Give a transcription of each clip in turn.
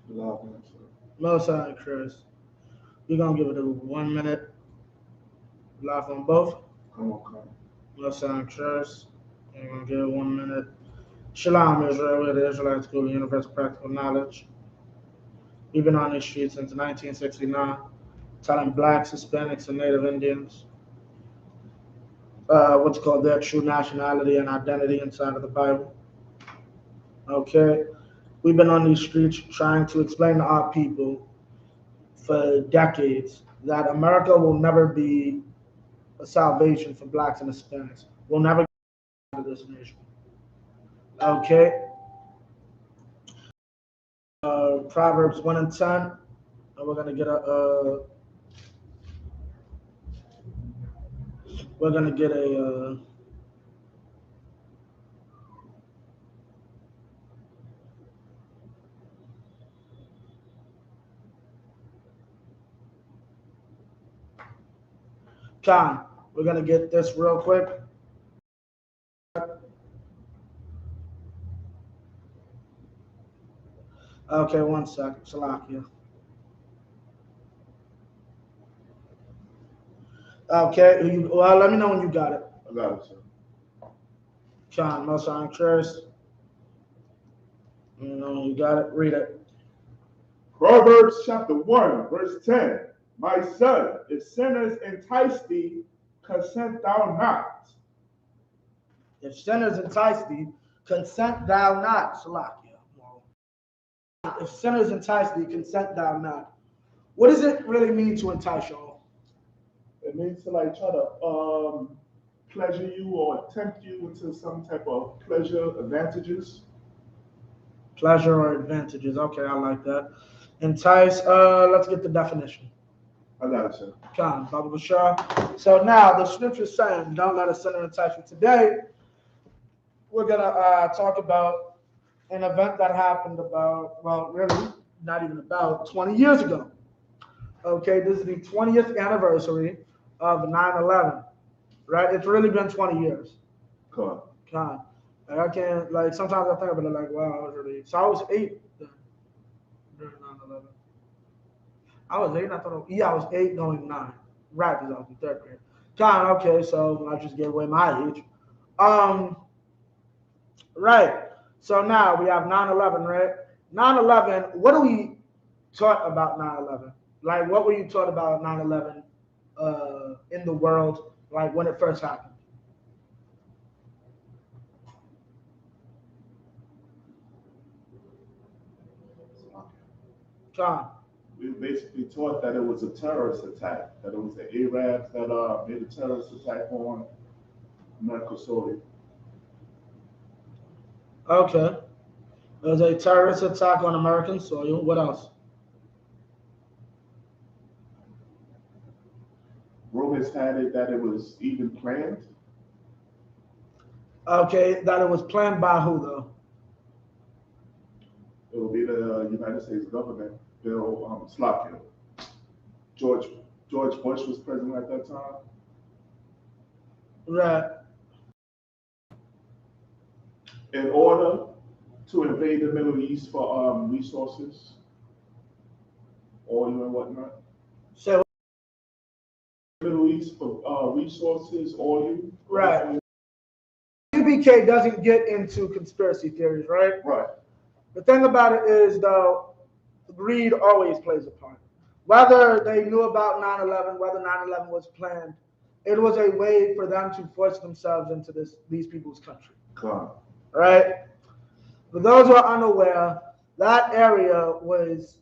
Most High Chris. We're gonna give it a 1 minute. Live on both. Most High Chris. We're gonna give it 1 minute. Shalom, Israel. We're the Israelite School of Universal Practical Knowledge. We've been on these streets since 1969, telling blacks, Hispanics, and Native Indians what's called their true nationality and identity inside of the Bible. Okay? We've been on these streets trying to explain to our people for decades that America will never be a salvation for blacks and Hispanics. We'll never get out of this nation. Okay? Proverbs 1 and 10. And we're gonna get a we're gonna get a Con. We're gonna get this real quick. Okay, 1 second. Salakia. Okay, well, let me know when you got it. I got it, sir. Con, most I'm curious. You know, you got it. Read it. Proverbs chapter 1, verse 10. My son, if sinners entice thee, consent thou not. If sinners entice thee, consent thou not. Salakia. If sinners entice thee, consent thou not. What does it really mean to entice y'all? It means to like try to pleasure you or tempt you into some type of pleasure advantages. Pleasure or advantages. Okay, I like that. Entice. Let's get the definition. I got it, sir. Come, Baba Bashar. So now the scripture is saying, don't let a sinner entice you. Today, we're gonna talk about an event that happened about, well, really, not even about 20 years ago. Okay, this is the 20th anniversary of 9/11. Right? It's really been 20 years. Come on. Like, I can't, like, sometimes I think about it like, wow, I was really, so I was 8 then, during 9/11. I was 8, I thought, I was 8 going 9. Right, because I was in 3rd grade. Okay, so I just gave away my age. Right. So now we have 9/11, right? 9/11, what are we taught about 9/11? Like, what were you taught about 9/11 in the world, like, when it first happened? John. We basically taught that it was a terrorist attack, that it was the Arabs that made a terrorist attack on American soil. Okay. It was a terrorist attack on American soil. What else? Rumors had it that it was even planned. Okay, that it was planned by who, though? It will be the United States government, Bill Slotkin. George Bush was president at that time. Right. In order to invade the Middle East for resources, oil and whatnot. So, Middle East for resources, oil. right. ISUPK doesn't get into conspiracy theories, right? Right. The thing about it is, though, greed always plays a part. Whether they knew about 9/11, whether 9/11 was planned, it was a way for them to force themselves into these people's country. Come. Right? For those who are unaware, that area was,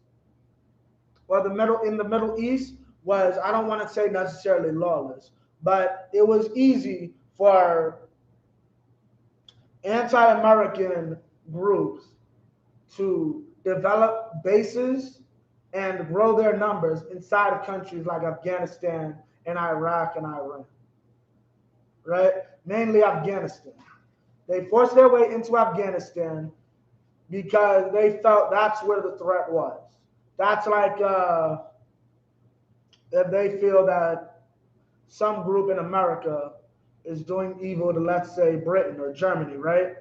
well, in the Middle East was, I don't want to say necessarily lawless, but it was easy for anti-American groups to develop bases and grow their numbers inside of countries like Afghanistan and Iraq and Iran. Right? Mainly Afghanistan. They forced their way into Afghanistan because they felt that's where the threat was. That's like if they feel that some group in America is doing evil to, let's say, Britain or Germany, right?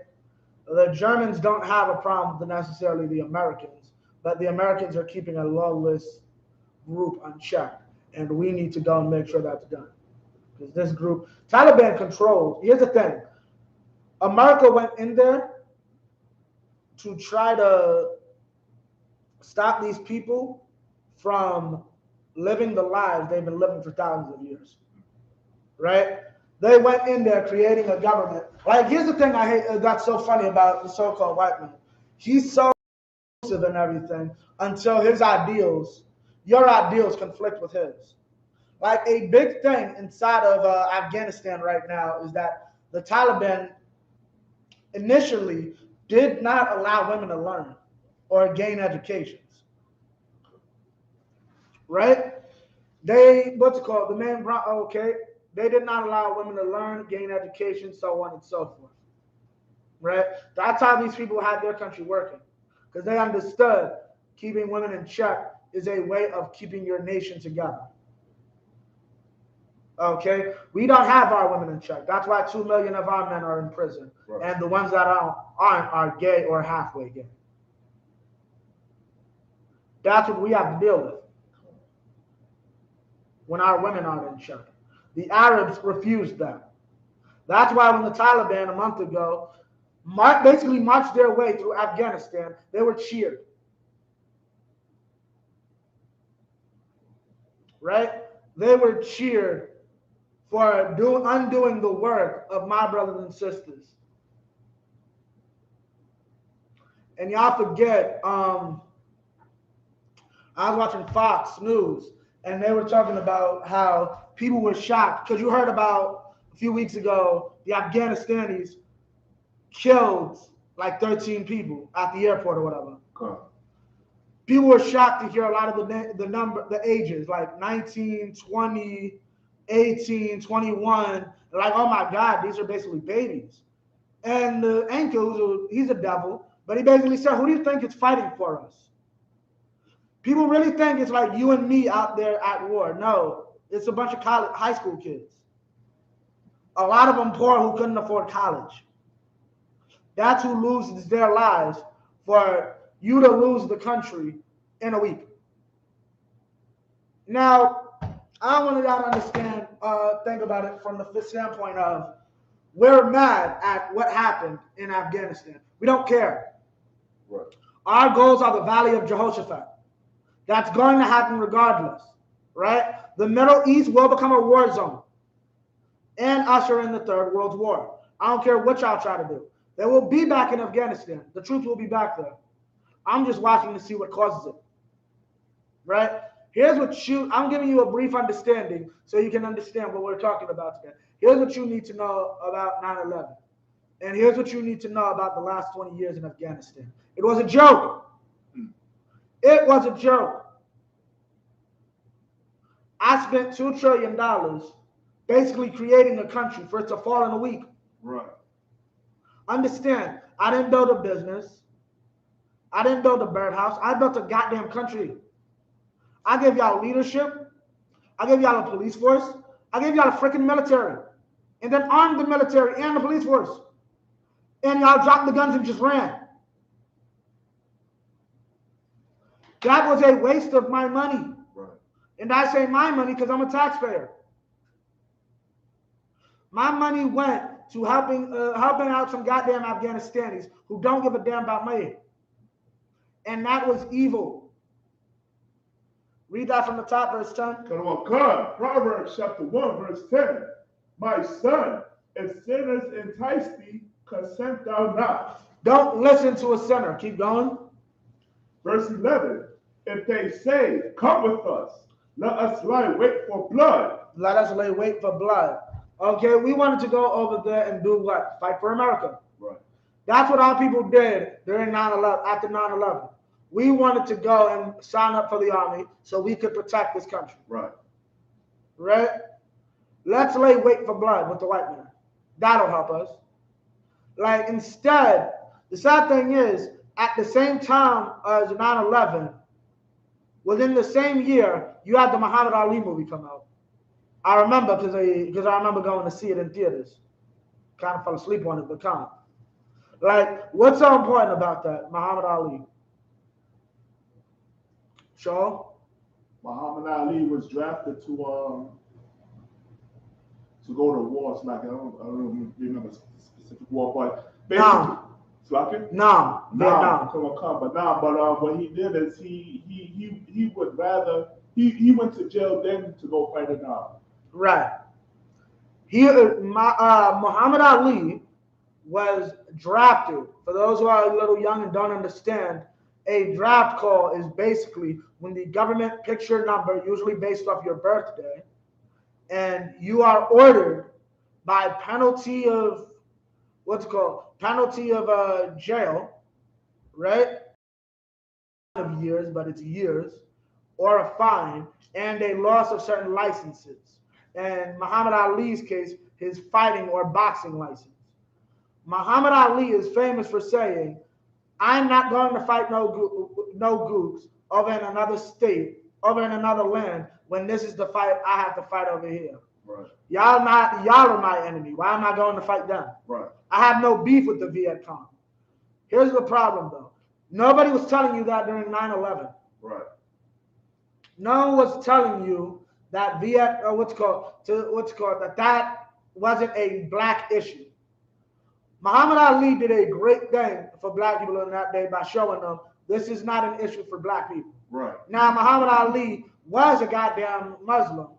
The Germans don't have a problem with necessarily the Americans, but the Americans are keeping a lawless group unchecked, and we need to go and make sure that's done. Because this group, Taliban controls. Here's the thing: America went in there to try to stop these people from living the lives they've been living for thousands of years, right? They went in there creating a government. Like, here's the thing I hate that's so funny about the so-called white man. He's so inclusive and everything until his ideals, your ideals conflict with his. Like, a big thing inside of Afghanistan right now is that the Taliban initially did not allow women to learn or gain educations, right? What's it called? The man, okay, they did not allow women to learn, gain education, so on and so forth, right? That's how these people had their country working, because they understood keeping women in check is a way of keeping your nation together. Okay, we don't have our women in check. That's why 2 million of our men are in prison, right. And the ones that aren't are gay or halfway gay. That's what we have to deal with when our women aren't in check. The Arabs refused that. That's why when the Taliban a month ago basically marched their way through Afghanistan, they were cheered. Right? They were cheered for undoing the work of my brothers and sisters. And y'all forget, I was watching Fox News, and they were talking about how people were shocked, because you heard about a few weeks ago, the Afghanistanis killed like 13 people at the airport or whatever. Okay. People were shocked to hear a lot of the ages, like 19, 20, 18, 21. They're like, oh my God, these are basically babies. And the uncle, he's a devil, but he basically said, who do you think is fighting for us? People really think it's like you and me out there at war. No, it's a bunch of high school kids. A lot of them poor who couldn't afford college. That's who loses their lives for you to lose the country in a week. Now, I want y'all to understand, think about it from the standpoint of we're mad at what happened in Afghanistan. We don't care. Right. Our goals are the Valley of Jehoshaphat. That's going to happen regardless, right? The Middle East will become a war zone and usher in the Third World War. I don't care what y'all try to do. They will be back in Afghanistan. The troops will be back there. I'm just watching to see what causes it, right? Here's what I'm giving you a brief understanding so you can understand what we're talking about today. Here's what you need to know about 9/11. And here's what you need to know about the last 20 years in Afghanistan. It was a joke. It was a joke. I spent $2 trillion basically creating a country for it to fall in a week. Right. Understand, I didn't build a business. I didn't build a birdhouse. I built a goddamn country. I gave y'all leadership. I gave y'all a police force. I gave y'all a freaking military. And then armed the military and the police force. And y'all dropped the guns and just ran. That was a waste of my money. Right. And I say my money because I'm a taxpayer. My money went to helping out some goddamn Afghanistanis who don't give a damn about money. And that was evil. Read that from the top, verse 10. Proverbs chapter 1, verse 10. My son, if sinners entice thee, consent thou not. Don't listen to a sinner. Keep going. Verse 11. If they say, come with us, let us lie wait for blood. Let us lay wait for blood. Okay, we wanted to go over there and do what? Fight for America. Right. That's what our people did during 9/11, after 9/11. We wanted to go and sign up for the army so we could protect this country. Right. Right? Let's lay wait for blood with the white man. That'll help us. Like, instead, the sad thing is, at the same time as 9/11, within the same year, you had the Muhammad Ali movie come out. I remember because I remember going to see it in theaters. Kind of fell asleep on it, but kind of. Like, what's so important about that, Muhammad Ali? Show. Muhammad Ali was drafted to go to war. Like I don't remember the specific war, but basically, Slacking? No, Vietnam. But what he did is he would rather he went to jail then to go fight in Right. Muhammad Ali was drafted. For those who are a little young and don't understand, a draft call is basically when the government picks your number, usually based off your birthday, and you are ordered by penalty of jail, right? Of years, but it's years, or a fine, and a loss of certain licenses. And Muhammad Ali's case, his fighting or boxing license. Muhammad Ali is famous for saying, I'm not going to fight no gooks over in another state, over in another land, when this is the fight I have to fight over here. Right. Y'all are my enemy. Why am I going to fight them? Right. I have no beef with the Viet Cong. Here's the problem though. Nobody was telling you that during 9/11. Right. No one was telling you that that wasn't a black issue. Muhammad Ali did a great thing for black people in that day by showing them this is not an issue for black people. Right. Now, Muhammad Ali was a goddamn Muslim,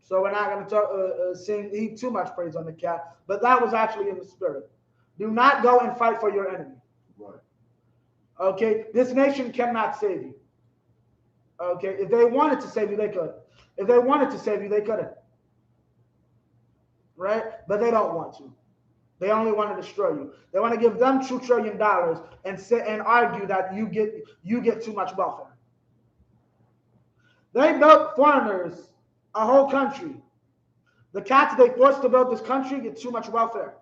so we're not going to sing too much praise on the cat, but that was actually in the spirit. Do not go and fight for your enemy. Right. Okay? This nation cannot save you. Okay? If they wanted to save you, they could. If they wanted to save you, they couldn't. Right? But they don't want to. They only want to destroy you. They want to give them $2 trillion and sit and argue that you get too much welfare. They built foreigners a whole country. The cats they forced to build this country get too much welfare.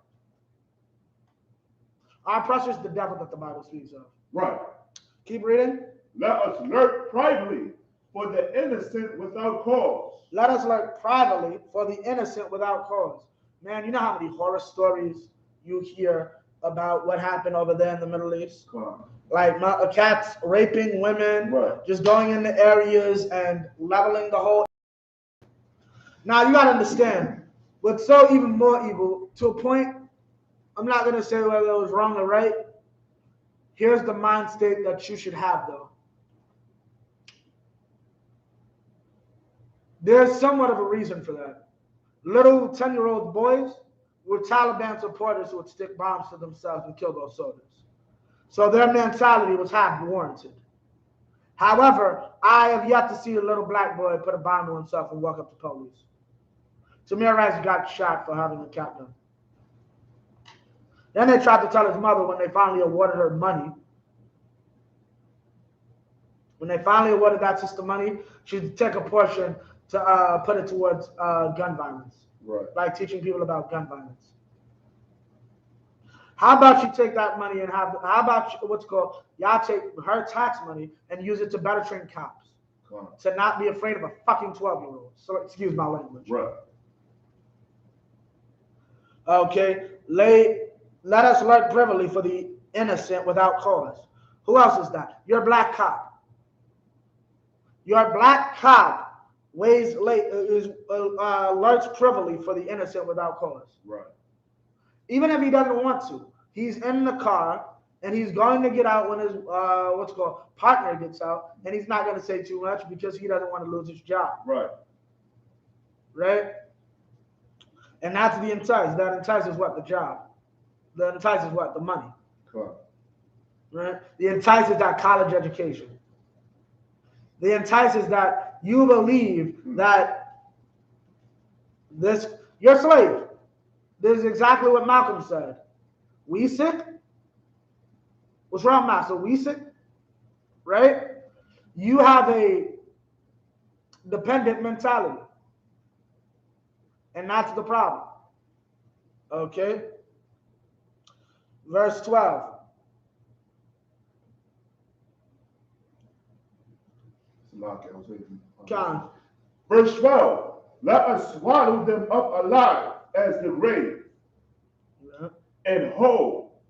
Our oppressor is the devil that the Bible speaks of. Right. Keep reading. Let us lurk privately for the innocent without cause. Let us lurk privately for the innocent without cause. Man, you know how many horror stories you hear about what happened over there in the Middle East? Like cats raping women, right. Just going in the areas and leveling the whole. Now, you got to understand, what's so even more evil, to a point, I'm not going to say whether it was wrong or right. Here's the mind state that you should have, though. There's somewhat of a reason for that. Little 10-year-old boys were Taliban supporters who would stick bombs to themselves and kill those soldiers. So their mentality was half warranted. However, I have yet to see a little black boy put a bomb to himself and walk up to police. Samir Rice got shot for having a cat gun. Then they tried to tell his mother when they finally awarded her money. When they finally awarded that sister money, she'd take a portion to put it towards gun violence. Right. Like teaching people about gun violence. How about you take that money and y'all take her tax money and use it to better train cops. To not be afraid of a fucking 12-year-old. So excuse my language. Right. Okay. Let us lurk privately for the innocent without cause. Who else is that? Your black cop. Your black cop lurks privately for the innocent without cause. Right. Even if he doesn't want to, he's in the car and he's going to get out when his partner gets out, and he's not going to say too much because he doesn't want to lose his job. Right. Right. And that's the entice. That entices what? The job. The entices what? The money. Correct. Right. The entices that college education. The entices that you believe that you're a slave. This is exactly what Malcolm said. We sick? What's wrong, Master? We sick? Right? You have a dependent mentality. And that's the problem. Okay? Verse 12. Verse 12. Let us swallow them up alive as the grave, and whole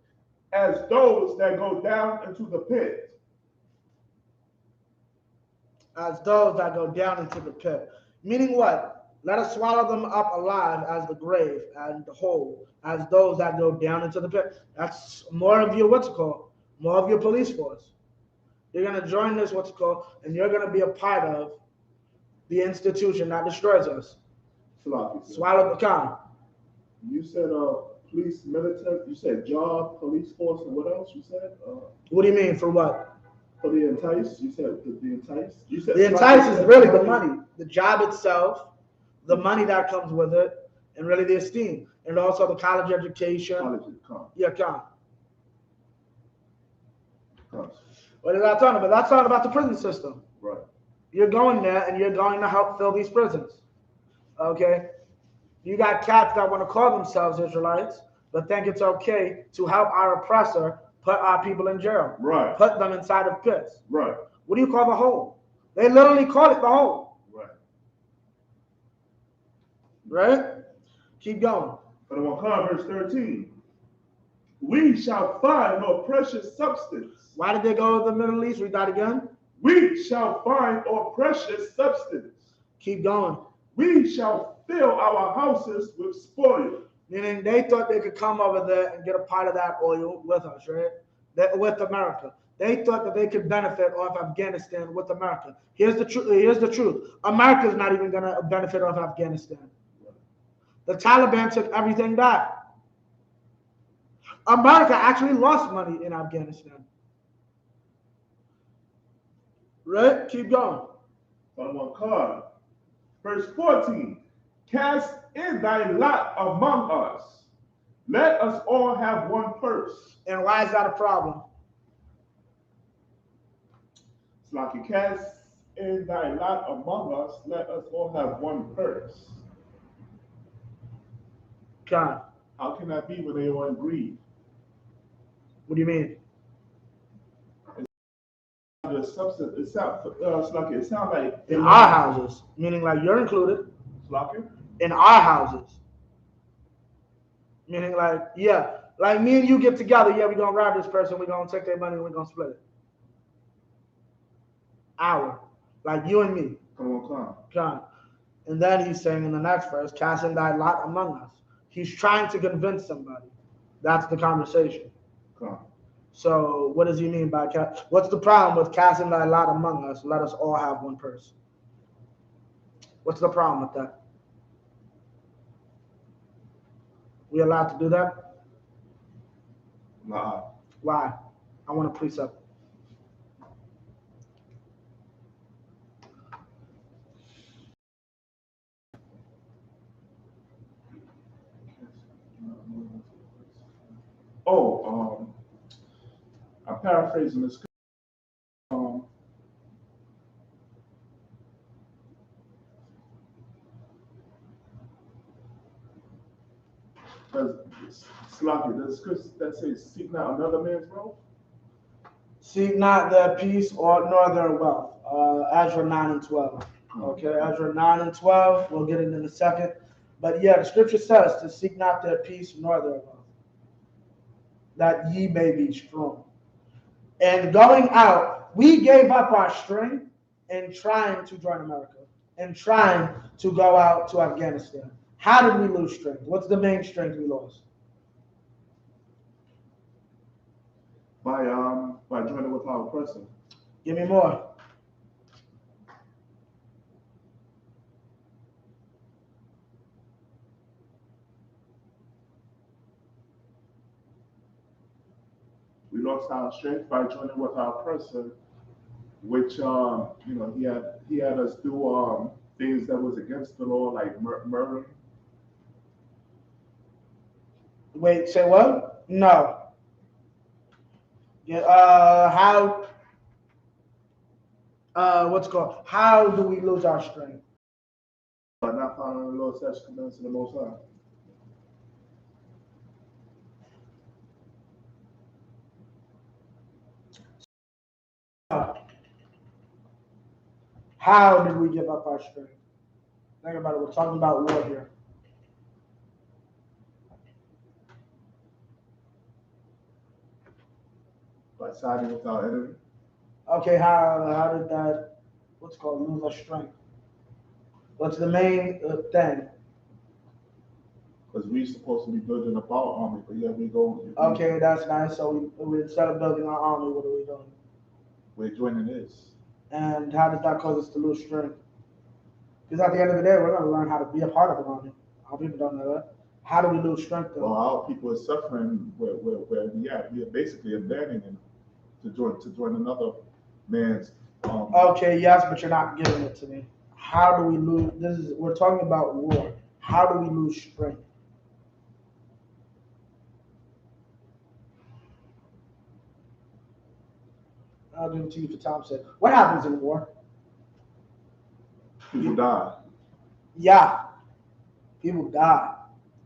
as those that go down into the pit. as those that go down into the pit. Meaning what? Let us swallow them up alive as the grave and whole, as those that go down into the pit. That's more of your what's it called? More of your police force. You're gonna join this what's it called, and you're gonna be a part of the institution that destroys us. Swallow the con. You said police, military. You said job, police force, and what else? You said. What do you mean for what? For the entice. You said the entice. You said the entice is really the money, the job itself, the money that comes with it, and really the esteem, and also the college education. College con. Yeah, con. What is that talking about? That's talking about the prison system. Right. You're going there and you're going to help fill these prisons. Okay? You got cats that want to call themselves Israelites, but think it's okay to help our oppressor put our people in jail. Right. Put them inside of pits. Right. What do you call the hole? They literally call it the hole. Right. Right? Keep going. But in verse 13. We shall find no precious substance. Why did they go to the Middle East? Read that again. We shall find no precious substance. Keep going. We shall fill our houses with spoil. Meaning they thought they could come over there and get a part of that oil with us, right? With America. They thought that they could benefit off Afghanistan with America. Here's the truth. Here's the truth. America's not even going to benefit off Afghanistan. The Taliban took everything back. America actually lost money in Afghanistan. Right? Keep going. On one card. Verse 14. Cast in thy lot among us. Let us all have one purse. And why is that a problem? It's like you cast in thy lot among us. Let us all have one purse. God. How can that be when they all agree? What do you mean? The substance, it sounds like in our houses, meaning like you're included. In our houses, meaning like yeah, like me and you get together. Yeah, we're gonna rob this person. We're gonna take their money and we're gonna split it. Like you and me. Come. And then he's saying in the next verse, cast in thy lot among us. He's trying to convince somebody. That's the conversation. Come. So what does he mean by cast? What's the problem with casting thy lot among us? Let us all have one purse. What's the problem with that? We allowed to do that? Nah. Why? I want a precept. I'm paraphrasing this. Does Chris that say seek not another man's wealth? Seek not their peace or nor their wealth. Ezra 9 and 12. Okay, Ezra 9 and 12. We'll get it in a second. But yeah, the scripture says to seek not their peace nor their wealth, that ye may be strong. And going out, we gave up our strength in trying to join America and trying to go out to Afghanistan. How did we lose strength? What's the main strength we lost? By joining with our oppressor. Give me more. We lost our strength by joining with our oppressor, which he had us do things that was against the law, like murder. Wait, say what? No. Yeah, what's it called? How do we lose our strength? By not following the Lord's statutes, commandments of the Most High. How did we give up our strength? Think about it. We're talking about war here. By siding with our enemy. Okay, how did that what's called lose our strength? What's the main thing? Because we're supposed to be building up our army, but yeah, we go. Okay, that's nice. So we instead of building our army, what are we doing? We're joining this. And how does that cause us to lose strength? Because at the end of the day, we're going to learn how to be a part of the army. Our people don't know that. How do we lose strength though? Well, our people are suffering where we at. We are basically abandoning them to join another man's. Okay, yes, but you're not giving it to me. How do we lose? We're talking about war. How do we lose strength? I'll give it to you for Tom said. What happens in war? People die. Yeah, people die,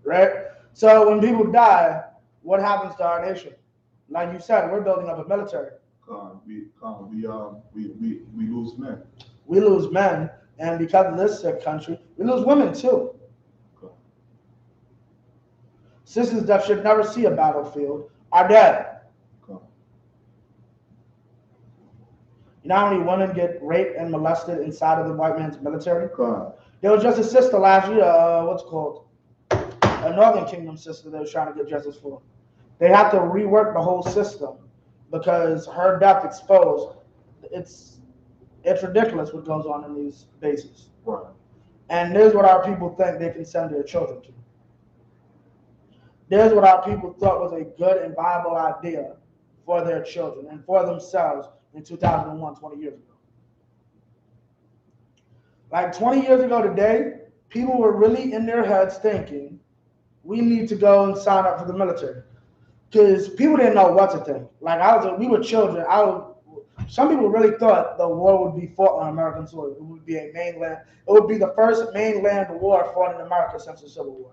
right? So when people die, what happens to our nation? Like you said, we're building up a military. We lose men. We lose men, and because of this sick country, we lose women too. Sisters that should never see a battlefield are dead. You know how many women get raped and molested inside of the white man's military? There was just a sister last year, what's it called? A Northern Kingdom sister that was trying to get justice for. They have to rework the whole system because her death exposed. It's ridiculous what goes on in these bases. Right. And there's what our people think they can send their children to. There's what our people thought was a good and viable idea for their children and for themselves in 2001, 20 years ago. Like 20 years ago today, people were really in their heads thinking, we need to go and sign up for the military. Because people didn't know what to think. Like we were children. Some people really thought the war would be fought on American soil. It would be it would be the first mainland war fought in America since the Civil War.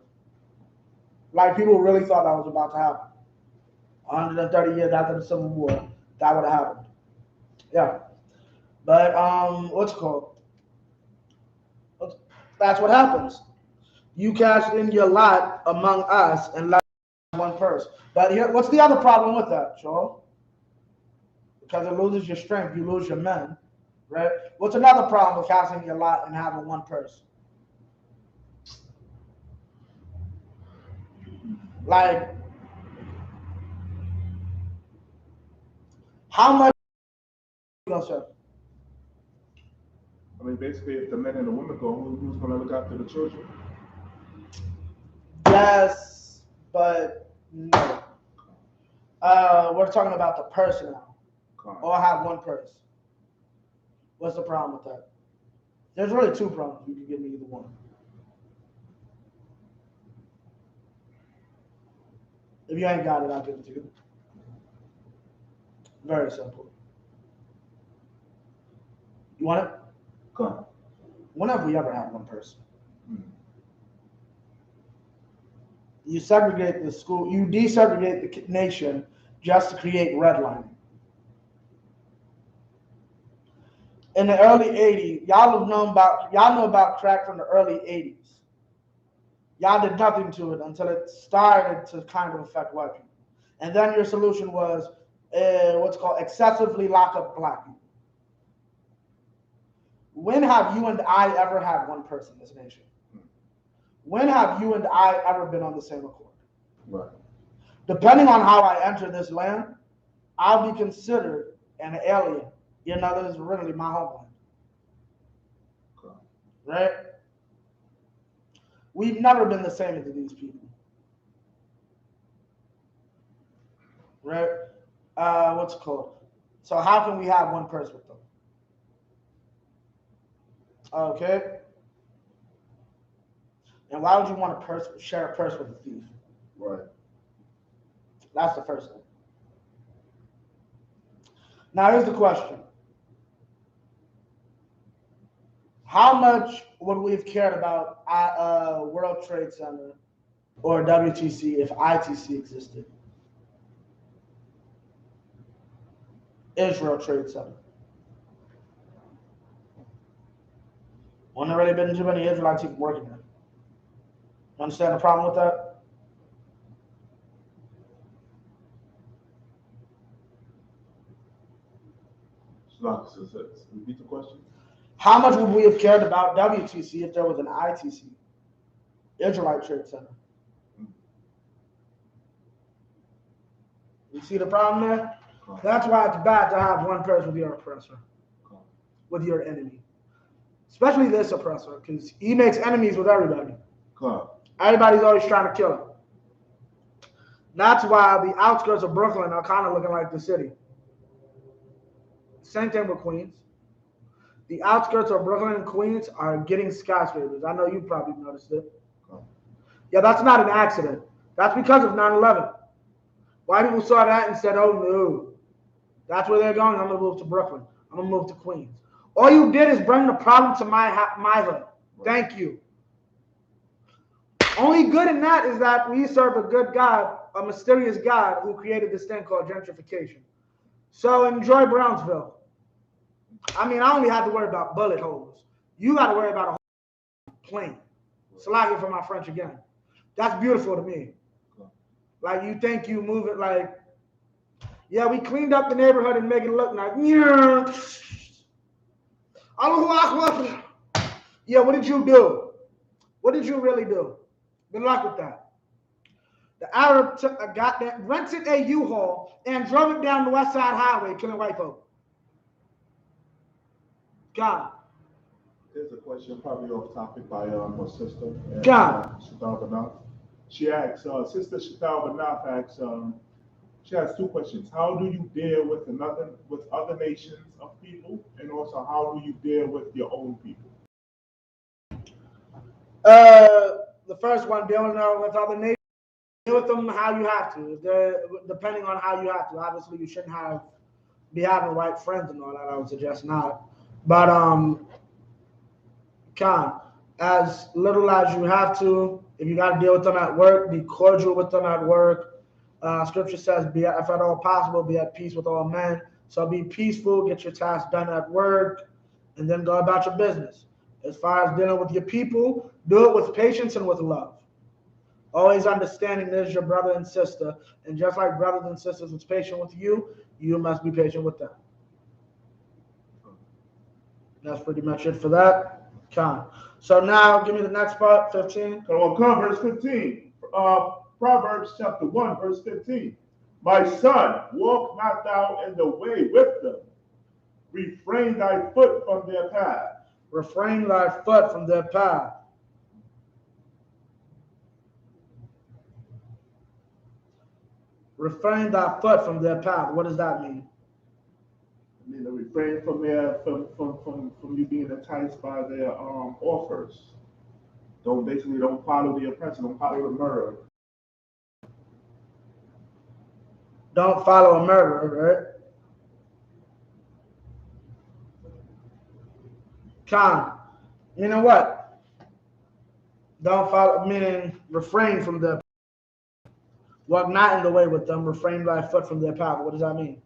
Like people really thought that was about to happen. 130 years after the Civil War, that would have happened. Yeah. But what's it called? That's what happens. You cast in your lot among us and let one first. But here, what's the other problem with that, Joel? Because it loses your strength, you lose your men, right? What's another problem with casting your lot and having one purse? Like, how much are you gonna serve? I mean, basically, if the men and the women go, who's going to look after the children? Yes, but no. We're talking about the purse now. Or have one purse. What's the problem with that? There's really two problems. You can give me either one. If you ain't got it, I'll give it to you. Very simple. You want it? Come. When have we ever had one person? You segregate the school, you desegregate the nation just to create redlining. In the early 80s, y'all know about crack from the early 80s. Y'all did nothing to it until it started to kind of affect white people. And then your solution was what's called excessively lock up black people. When have you and I ever had one person in this nation? When have you and I ever been on the same accord? Right. Depending on how I enter this land, I'll be considered an alien. You know, this is really my homeland. Okay. Right? We've never been the same as these people. Right? What's it called? So how can we have one purse with them? Okay. And why would you want to share a purse with a thief? Right. That's the first thing. Now here's the question. How much would we have cared about World Trade Center or WTC if ITC existed? Israel Trade Center. When there really been too many Israelites even working there. You understand the problem with that? Repeat the question. How much would we have cared about WTC if there was an ITC, Israelite Trade Center? You see the problem there? That's why it's bad to have one person with your oppressor, with your enemy. Especially this oppressor, because he makes enemies with everybody. Everybody's always trying to kill him. That's why the outskirts of Brooklyn are kind of looking like the city. Same thing with Queens. The outskirts of Brooklyn and Queens are getting skyscrapers. I know you probably noticed it. Yeah, that's not an accident. That's because of 9/11. White people saw that and said, oh no, that's where they're going. I'm going to move to Brooklyn. I'm going to move to Queens. All you did is bring the problem to my hood. Thank you. Only good in that is that we serve a good God, a mysterious God who created this thing called gentrification. So enjoy Brownsville. I mean, I only had to worry about bullet holes. You got to worry about a whole plane. Slide for my French again. That's beautiful to me. Like, you think you move it like, yeah, we cleaned up the neighborhood and make it look like, yeah, what did you do? What did you really do? Good luck with that. The Arab got that, rented a U-Haul and drove it down the West Side Highway, killing white folk. God. There's a question probably off topic by my sister. God. She asks, Sister Shatal Banaf asks, she has two questions. How do you deal with other nations of people? And also, how do you deal with your own people? The first one, dealing with other nations, deal with them how you have to. Depending on how you have to. Obviously, you shouldn't be having white friends and all that. I would suggest not. But as little as you have to. If you got to deal with them at work, be cordial with them at work. Scripture says, if at all possible, be at peace with all men. So be peaceful, get your tasks done at work, and then go about your business. As far as dealing with your people, do it with patience and with love. Always understanding there's your brother and sister. And just like brothers and sisters was patient with you, you must be patient with them. That's pretty much it for that. So now, give me the next part, 15. So come verse 15. Proverbs chapter 1, verse 15. My son, walk not thou in the way with them. Refrain thy foot from their path. Refrain thy foot from their path. Refrain thy foot from their path. What does that mean? I mean, to refrain from you being enticed by their offers. Don't follow the oppressor. Don't follow the murderer. Don't follow a murderer, right? You know what? Don't follow, meaning refrain from their path. Walk not in the way with them. Refrain thy foot from their path. What does that mean?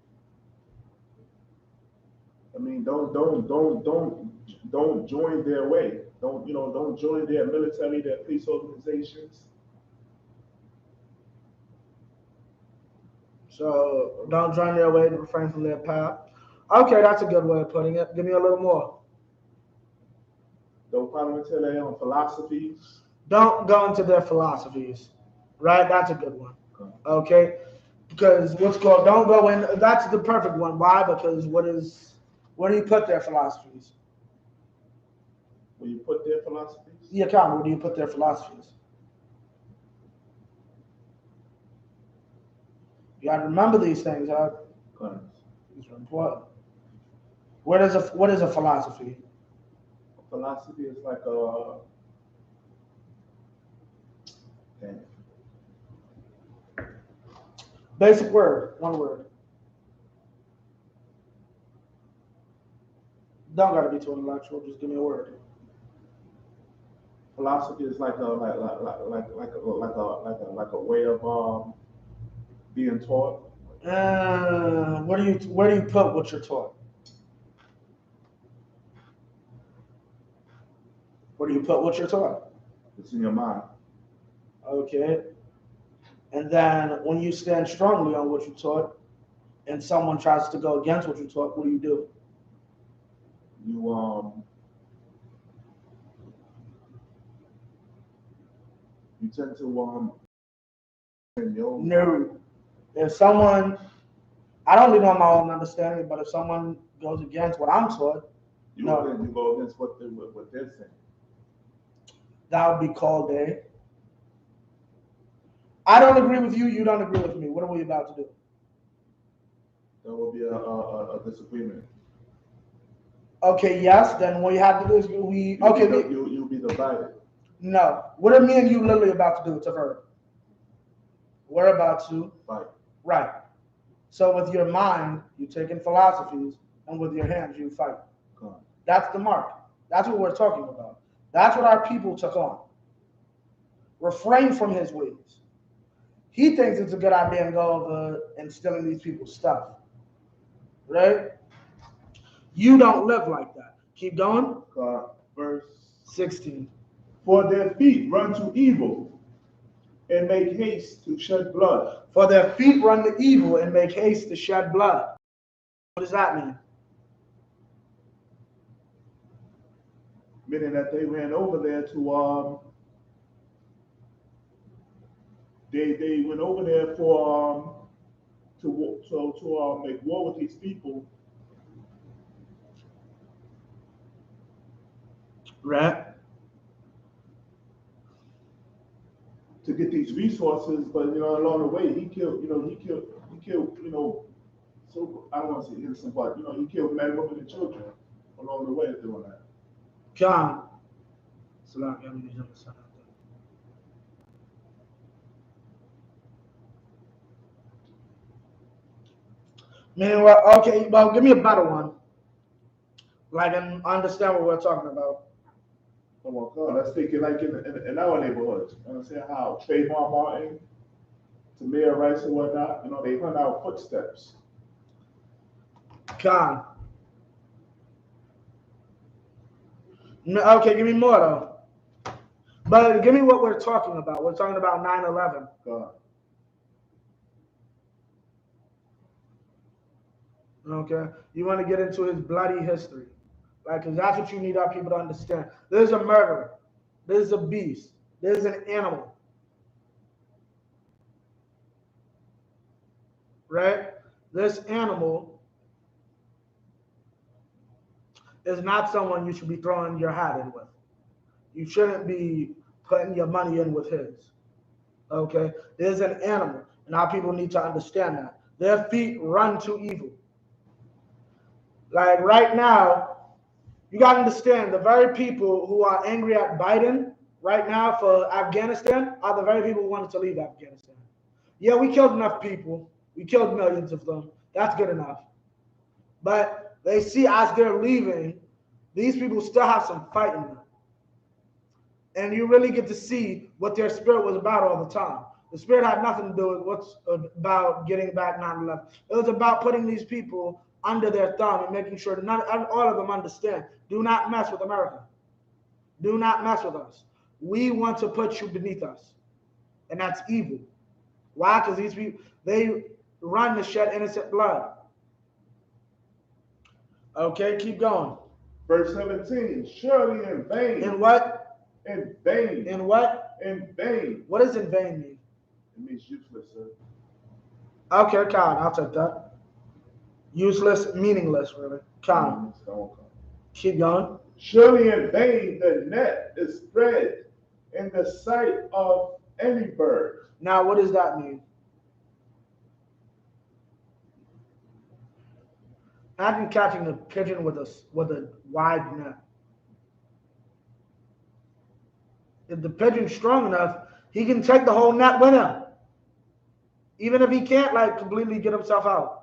I mean, don't join their way. Don't join their military, their police organizations. So don't join their way to refrain from their path. Okay, that's a good way of putting it. Give me a little more. Don't follow into their own philosophies. Don't go into their philosophies. Right? That's a good one. Okay? Because what's called don't go in, that's the perfect one. Why? Because where do you put their philosophies? Where you put their philosophies? Yeah, where do you put their philosophies? You got to remember these things, huh? These are important. What is a philosophy? A philosophy is like basic word, one word. Don't gotta be too intellectual. Just give me a word. Philosophy is like a way of being taught. Where do you put what you're taught? Where do you put what you're taught? It's in your mind. Okay. And then when you stand strongly on what you taught, and someone tries to go against what you taught, what do? You you tend to your own. No. If someone, I don't lean on my own understanding, but if someone goes against what I'm taught, You no, go against what they're saying. that would be called a. I don't agree with you. You don't agree with me. What are we about to do? There will be a disagreement. Okay, yes. Then what you have to do is we. Okay, You'll be divided. No. What are me and you literally about to do? It's a verb. We're about to fight. Right. So with your mind, you take in philosophies, and with your hands, you fight. That's the mark. That's what we're talking about. That's what our people took on. Refrain from his ways. He thinks it's a good idea and go over instilling these people's stuff. Right? You don't live like that. Keep going. Verse 16. For their feet run to evil and make haste to shed blood. For their feet run to evil and make haste to shed blood. What does that mean? Meaning that they ran over there to they went over there for to make war with these people. Right. To get these resources, but along the way he killed, so I don't want to say innocent, but he killed men, women, and children along the way doing that. John. Meaning, well, okay, well, give me a better one. Like, and understand what we're talking about. Oh my God, let's take it like in our neighborhoods. You understand how Trayvon Martin, Tamir Rice, and whatnot, they hunt out footsteps. Con. No, okay, give me more though. But give me what we're talking about. We're talking about 9/11. God. Okay, you want to get into his bloody history, like, because that's what you need our people to understand. There's a murderer, there's a beast, there's an animal, right? This animal is not someone you should be throwing your hat in with. You shouldn't be putting your money in with his. Okay, there's an animal, and our people need to understand that their feet run to evil. Like right now, you got to understand the very people who are angry at Biden right now for Afghanistan are the very people who wanted to leave Afghanistan. Yeah, we killed enough people. We killed millions of them. That's good enough. But they see as they're leaving, these people still have some fight in them. And you really get to see what their spirit was about all the time. The spirit had nothing to do with what's about getting back 9/11. It was about putting these people under their thumb and making sure all of them understand. Do not mess with America. Do not mess with us. We want to put you beneath us. And that's evil. Why? Because these people, they run to shed innocent blood. Okay, keep going. Verse 17, surely in vain. In what? In vain. In what? In vain. What does in vain mean? It means useless, sir. Okay, Kyle, I'll take that. Useless, meaningless, really. Kyle. Keep going. Surely in vain the net is spread in the sight of any bird. Now, what does that mean? Imagine catching a pigeon with a wide net. If the pigeon's strong enough, he can take the whole net with him. Even if he can't, like, completely get himself out.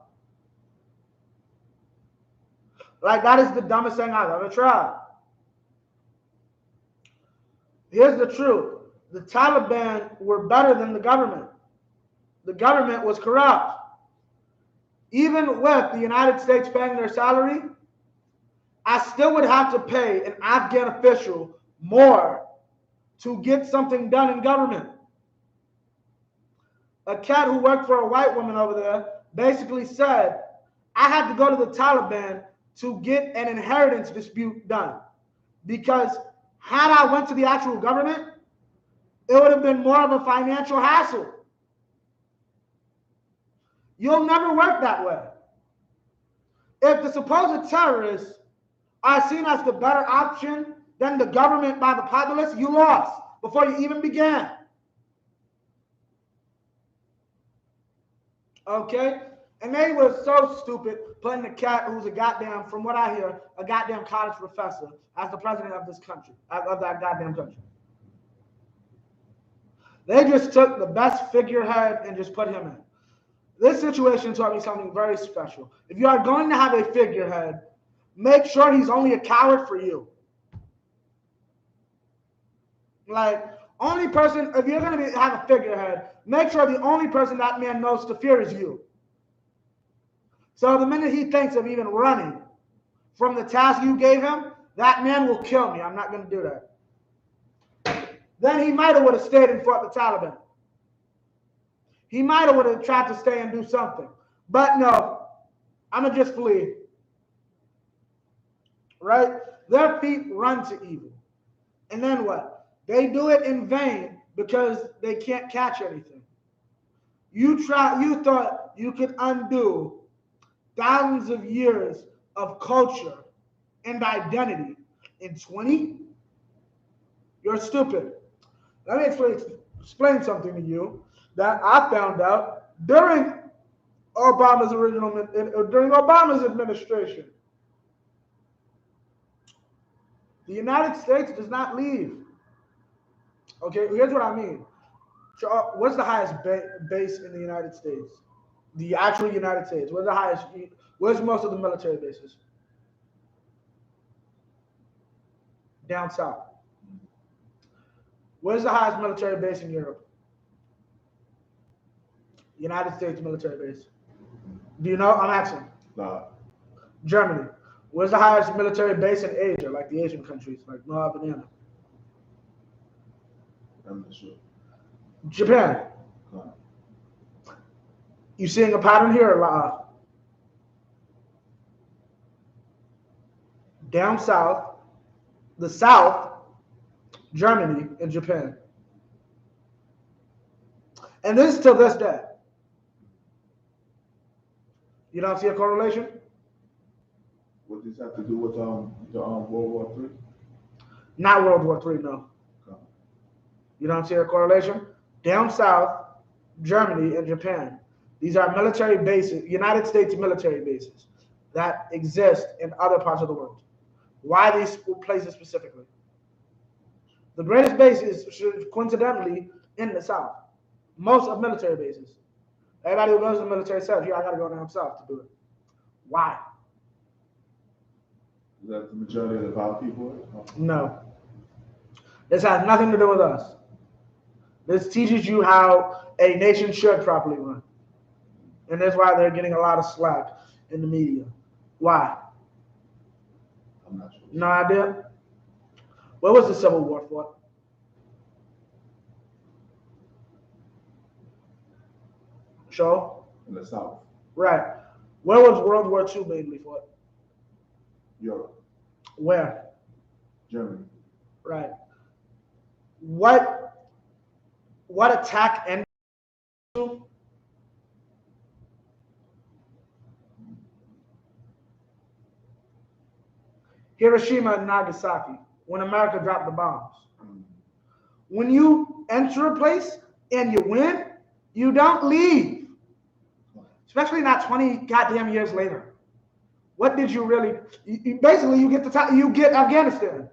Like, that is the dumbest thing I've ever tried. Here's the truth. The Taliban were better than the government. The government was corrupt. Even with the United States paying their salary, I still would have to pay an Afghan official more to get something done in government. A cat who worked for a white woman over there basically said, I had to go to the Taliban to get an inheritance dispute done. Because had I went to the actual government, it would have been more of a financial hassle. You'll never work that way. If the supposed terrorists are seen as the better option than the government by the populace, you lost before you even began. Okay? And they were so stupid putting the cat who's a goddamn, from what I hear, a goddamn college professor as the president of this country, of that goddamn country. They just took the best figurehead and just put him in. This situation taught me something very special. If you are going to have a figurehead, make sure he's only a coward for you. Like, only person, if you're going to have a figurehead, make sure the only person that man knows to fear is you. So the minute he thinks of even running from the task you gave him, that man will kill me. I'm not going to do that. Then he might have would have stayed and fought the Taliban. He might have would have tried to stay and do something. But no, I'm going to just flee. Right? Their feet run to evil. And then what? They do it in vain because they can't catch anything. You thought you could undo thousands of years of culture and identity in 20? You're stupid. Let me explain something to you that I found out during Obama's administration. The United States does not leave. Okay, here's what I mean. What's the highest base in the United States? The actual United States. Where's the highest? Where's most of the military bases? Down south. Where's the highest military base in Europe? United States military base. Do you know? I'm asking. No. Germany. Where's the highest military base in Asia, like the Asian countries, like North Banana? I'm not sure. Japan. No. You seeing a pattern here? Down south, the South, Germany, and Japan. And this is till this day. You don't see a correlation? What does this have to do with World War III? Not World War III, no. No. You don't see a correlation? Down south, Germany, and Japan. These are military bases, United States military bases that exist in other parts of the world. Why these places specifically? The greatest base is coincidentally in the south. Most of military bases. Everybody who goes to the military says, yeah, I got to go down south to do it. Why? Is that the majority of our people? No. This has nothing to do with us. This teaches you how a nation should properly run. And that's why they're getting a lot of slack in the media. Why? I'm not sure. No idea? Where was the Civil War fought? Show? In the South. Right. Where was World War II mainly fought? Europe. Where? Germany. Right. What attack ended? Hiroshima and Nagasaki, when America dropped the bombs. When you enter a place and you win, you don't leave. Especially not 20 goddamn years later. What did you really? Basically, you get Afghanistan.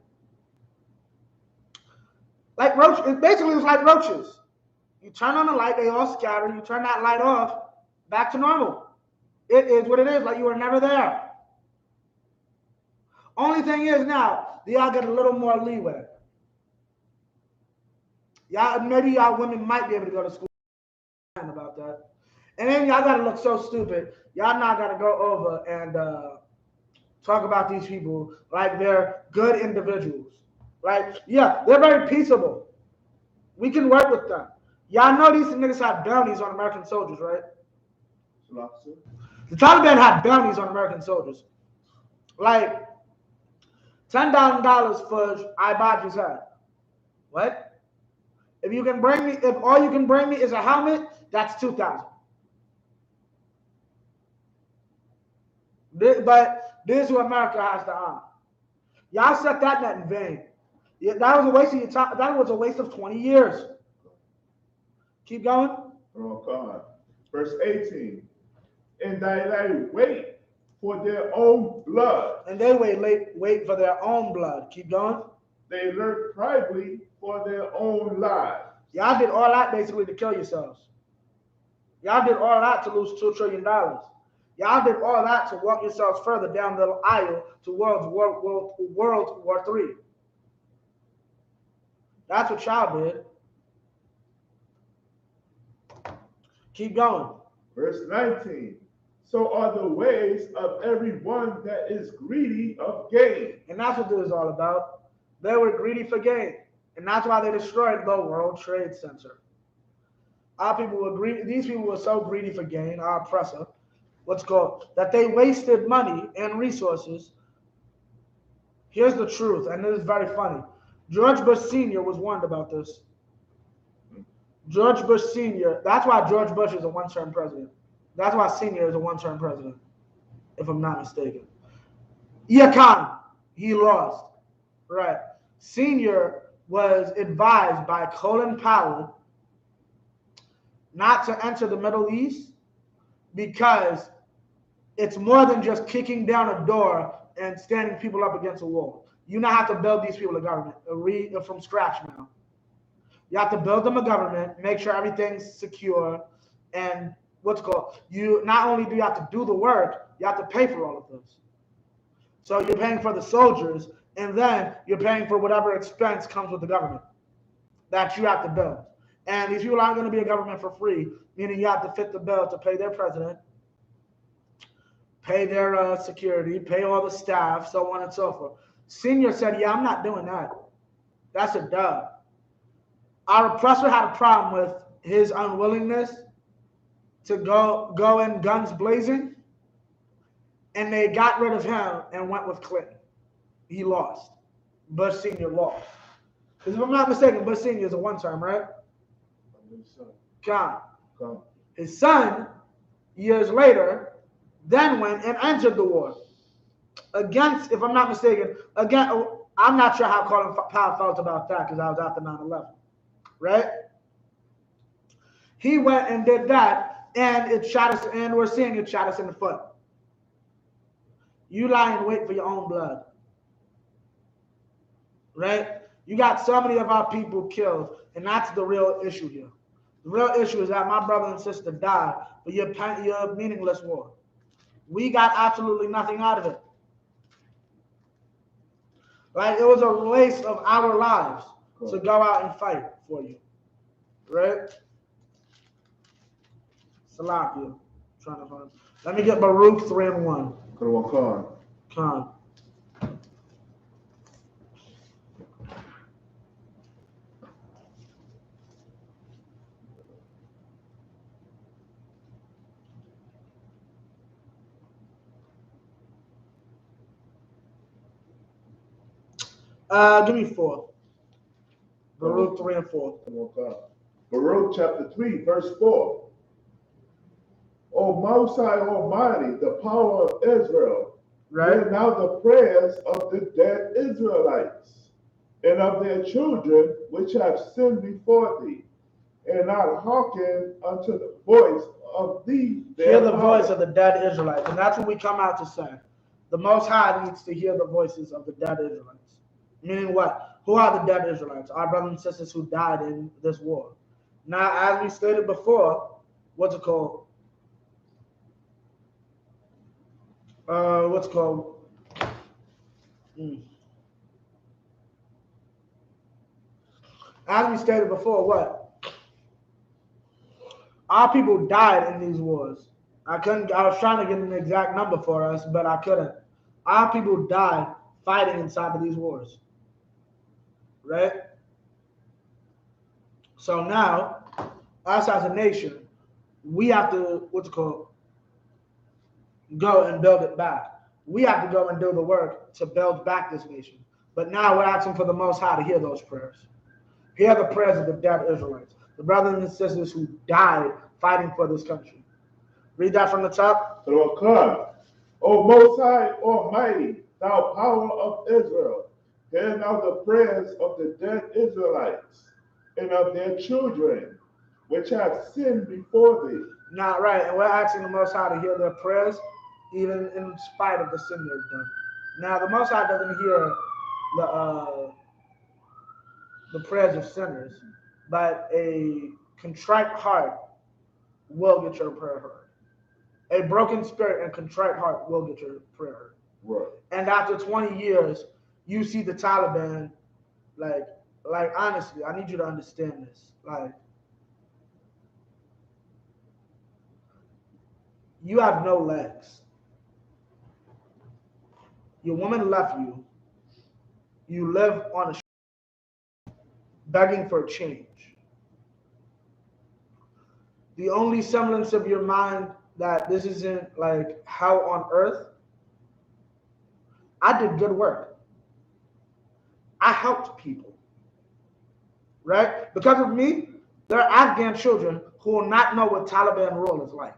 Like roaches. It basically was like roaches. You turn on the light, they all scatter. You turn that light off, back to normal. It is what it is. Like you were never there. Only thing is now, y'all get a little more leeway. Maybe y'all women might be able to go to school about that. And then y'all gotta look so stupid. Y'all not gotta go over and talk about these people like they're good individuals. Right? Yeah, they're very peaceable. We can work with them. Y'all know these niggas have bounties on American soldiers, right? The Taliban had bounties on American soldiers. Like $10,000 for I.S.U.P.K's head. What? If you can bring me, if all you can bring me is a helmet, that's 2,000. But this is what America has to honor. Y'all set that net in vain. Yeah, that was a waste of your time. That was a waste of 20 years. Keep going. Oh God. Verse 18. And they wait for their own blood. And they wait for their own blood. Keep going. They lurk privately for their own lives. Y'all did all that basically to kill yourselves. Y'all did all that to lose $2 trillion. Y'all did all that to walk yourselves further down the aisle to World War III. That's what y'all did. Keep going. Verse 19. So are the ways of everyone that is greedy of gain. And that's what this is all about. They were greedy for gain. And that's why they destroyed the World Trade Center. Our people were greedy. These people were so greedy for gain, our oppressor, that they wasted money and resources. Here's the truth, and this is very funny. George Bush Sr. was warned about this. George Bush Sr., that's why George Bush is a one-term president. That's why Sr. is a one-term president, if I'm not mistaken. I.S.U.P.K, he lost. Right. Sr. was advised by Colin Powell not to enter the Middle East because it's more than just kicking down a door and standing people up against a wall. You now have to build these people a government from scratch now. You have to build them a government, make sure everything's secure, and you not only do you have to do the work, you have to pay for all of this. So you're paying for the soldiers, and then you're paying for whatever expense comes with the government that you have to build. And these people aren't going to be a government for free, meaning you have to fit the bill to pay their president, pay their security, pay all the staff, so on and so forth. Senior said, yeah, I'm not doing that. That's a dub. Our oppressor had a problem with his unwillingness to go in guns blazing, and they got rid of him and went with Clinton. He lost. Bush Sr. lost. Because if I'm not mistaken, Bush Sr. is a one-term, right? Come. His son, years later, then went and entered the war against, if I'm not mistaken, I'm not sure how Colin Powell felt about that because I was after 9/11, right? He went and did that, and it shot us, and we're seeing it shot us in the foot. You lie and wait for your own blood, right? You got so many of our people killed, and that's the real issue here. The real issue is that my brother and sister died for your meaningless war. We got absolutely nothing out of it. Right? It was a waste of our lives to go out and fight for you. Right? Salakia. Trying to find. Let me get Baruch 3:1. Khan. Give me 4. Baruch 3 and 4. Baruch chapter 3, verse 4. O Most High Almighty, the power of Israel, hear now the prayers of the dead Israelites and of their children which have sinned before thee, and not hearken unto the voice of thee. Hear the voice of the dead Israelites. And that's what we come out to say. The Most High needs to hear the voices of the dead Israelites. Meaning what? Who are the dead Israelites? Our brothers and sisters who died in this war. Now, as we stated before, As we stated before, what? Our people died in these wars. I was trying to get an exact number for us, but I couldn't. Our people died fighting inside of these wars. Right? So now, us as a nation, we have to, go and build it back. We have to go and do the work to build back this nation. But now we're asking for the Most High to hear those prayers. Hear the prayers of the dead Israelites, the brothers and sisters who died fighting for this country. Read that from the top. Lord God, O Most High, Almighty, thou power of Israel, hear now the prayers of the dead Israelites and of their children, which have sinned before thee. Now, right, and we're asking the Most High to hear their prayers, even in spite of the sin they've done. Now, the Most High doesn't hear the prayers of sinners, but a contrite heart will get your prayer heard. A broken spirit and contrite heart will get your prayer heard. Right. And after 20 years, you see the Taliban, like honestly, I need you to understand this. Like, you have no legs. Your woman left you. You live on a begging for change. The only semblance of your mind that this isn't like hell on earth. I did good work. I helped people. Right? Because of me, there are Afghan children who will not know what Taliban rule is like.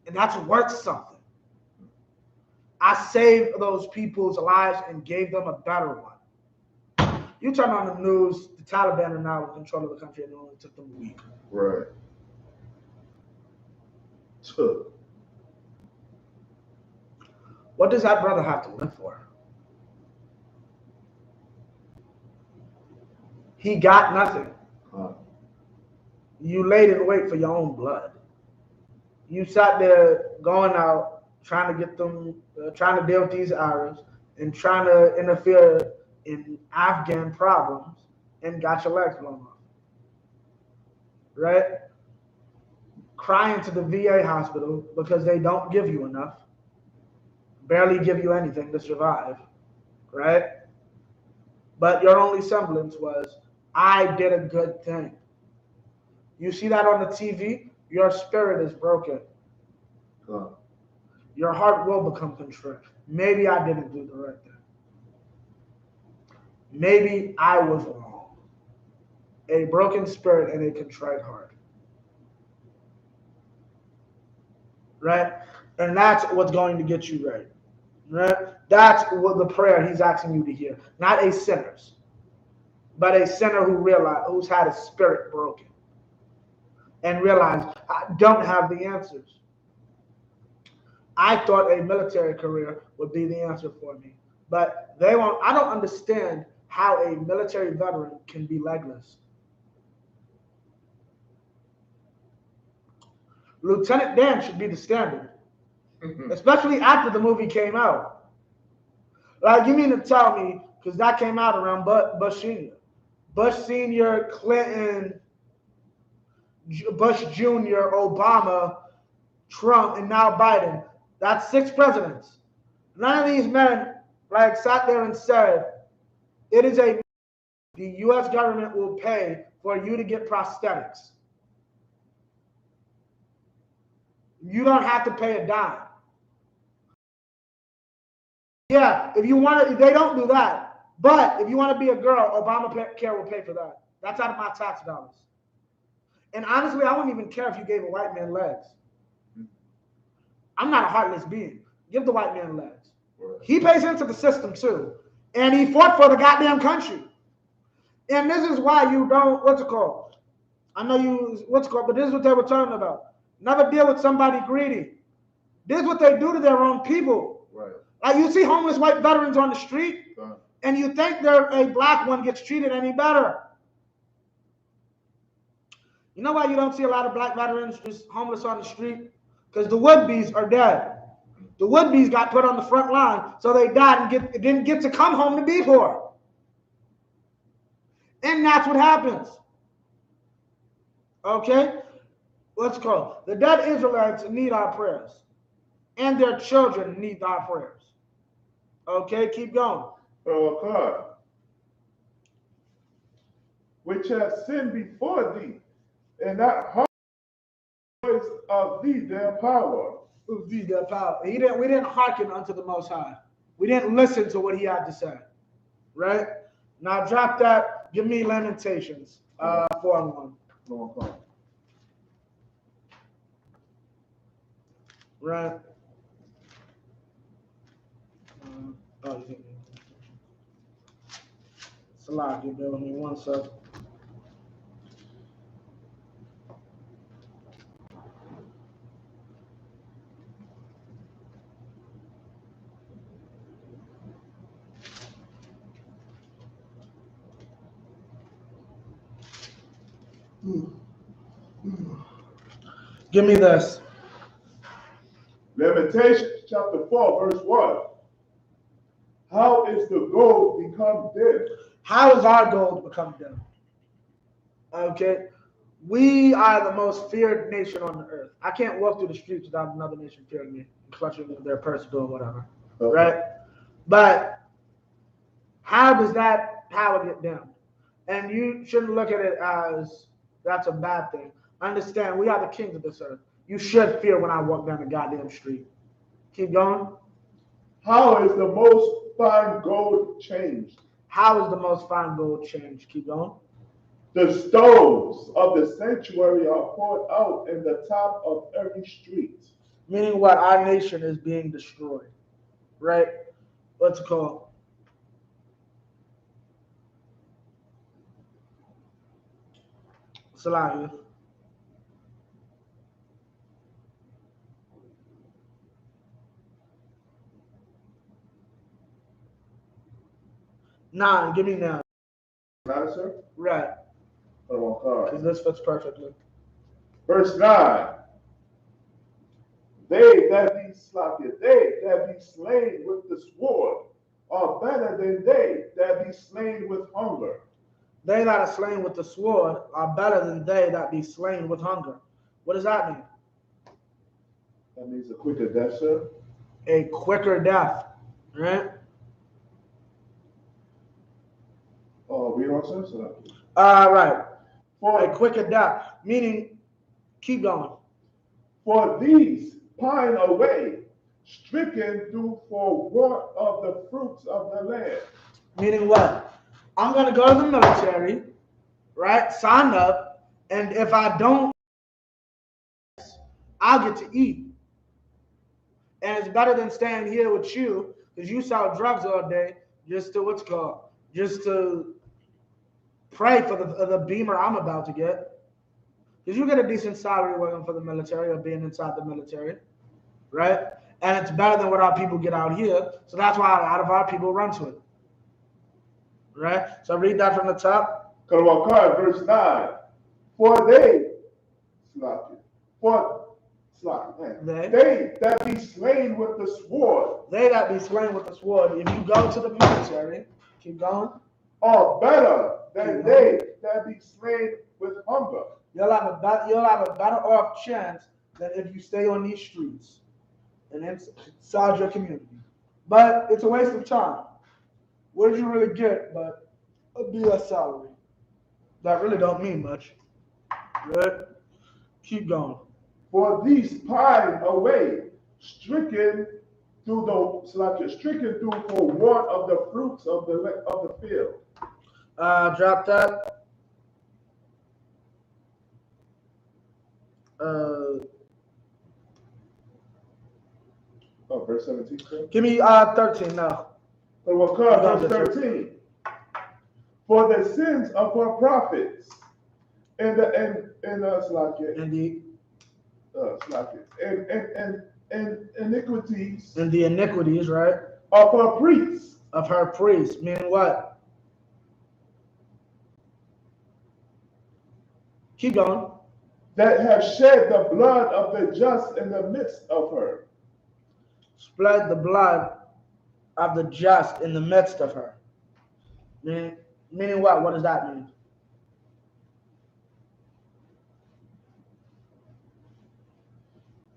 And that's worth something. I saved those people's lives and gave them a better one. You turn on the news, the Taliban are now in control of the country, and it only took them a week. Right. What does that brother have to live for? He got nothing. You laid in wait for your own blood. You sat there going out, trying to get them, trying to deal with these Arabs, and trying to interfere in Afghan problems, and got your legs blown off. Right? Crying to the VA hospital because they don't give you enough, barely give you anything to survive. Right? But your only semblance was, I did a good thing. You see that on the TV? Your spirit is broken. Your heart will become contrite. Maybe I didn't do the right thing. Maybe I was wrong. A broken spirit and a contrite heart. Right? And that's what's going to get you right. Right? That's what the prayer he's asking you to hear. Not a sinner's, but a sinner who's had his spirit broken and realized, I don't have the answers. I thought a military career would be the answer for me, but they won't. I don't understand how a military veteran can be legless. Lieutenant Dan should be the standard, especially after the movie came out. Like, you mean to tell me, because that came out around Bush Sr., Bush Sr., Clinton, Bush Jr., Obama, Trump, and now Biden. That's 6 presidents. None of these men like sat there and said, it is the U.S. government will pay for you to get prosthetics. You don't have to pay a dime. Yeah, if you want to, they don't do that. But if you want to be a girl, Obamacare will pay for that. That's out of my tax dollars. And honestly, I wouldn't even care if you gave a white man legs. I'm not a heartless being. Give the white man legs. He pays into the system too. And he fought for the goddamn country. And this is why you don't, I know you, but this is what they were talking about. Never deal with somebody greedy. This is what they do to their own people. Right. Like, you see homeless white veterans on the street, and you think a black one gets treated any better. You know why you don't see a lot of black veterans just homeless on the street? Because the would-be's are dead. The would-be's got put on the front line, so they died and didn't get to come home to be poor. And that's what happens. Okay? The dead Israelites need our prayers. And their children need our prayers. Okay, keep going. God, which has sinned before thee, and not heard the voice of thee their power. We didn't hearken unto the Most High. We didn't listen to what he had to say. Right? Now drop that. Give me Lamentations 4:1. Right. Oh, you think it's a lot. You give me one sec. Give me this. Lamentations chapter 4, verse 1. How is the gold become dim? How is our gold become dim? Okay. We are the most feared nation on the earth. I can't walk through the streets without another nation fearing me, clutching their purse, doing whatever. Okay. Right? But how does that power get dim? And you shouldn't look at it as that's a bad thing. Understand, we are the kings of this earth. You should fear when I walk down the goddamn street. Keep going. How is the most fine gold changed? How is the most fine gold changed? Keep going. The stones of the sanctuary are poured out in the top of every street. Meaning what? Our nation is being destroyed. Right? What's it called? Salahi. Nine. Give me 9. 9, sir? Right. Because this fits perfectly. Verse 9. They that be slain with the sword are better than they that be slain with hunger. They that are slain with the sword are better than they that be slain with hunger. What does that mean? That means a quicker death, sir. A quicker death, right? Oh, read on, sir. Right. For a quicker death, meaning, keep going. For these pine away, stricken through for want of the fruits of the land. Meaning what? I'm going to go to the military, right? Sign up, and if I don't, I'll get to eat. And it's better than staying here with you because you sell drugs all day just to just to pray for the beamer I'm about to get. Because you get a decent salary working for the military or being inside the military, right? And it's better than what our people get out here. So that's why a lot of our people run to it, right? So read that from the top. Verse 9. For they that be slain with the sword. They that be slain with the sword. If you go to the military, keep going. Are better than they that be slain with hunger. You'll have a better off chance than if you stay on these streets and inside your community. But it's a waste of time. What did you really get but a BS salary? That really don't mean much. Good. Keep going. For these pine away, stricken through for want of the fruits of the field. Drop that. Verse 17. Give me 13 now. Verse 13. For the sins of our prophets and iniquities. And the iniquities, right? Of her priests. Of her priests. Meaning what? Keep going. That have shed the blood of the just in the midst of her. Spread the blood of the just in the midst of her. Meaning what? What does that mean?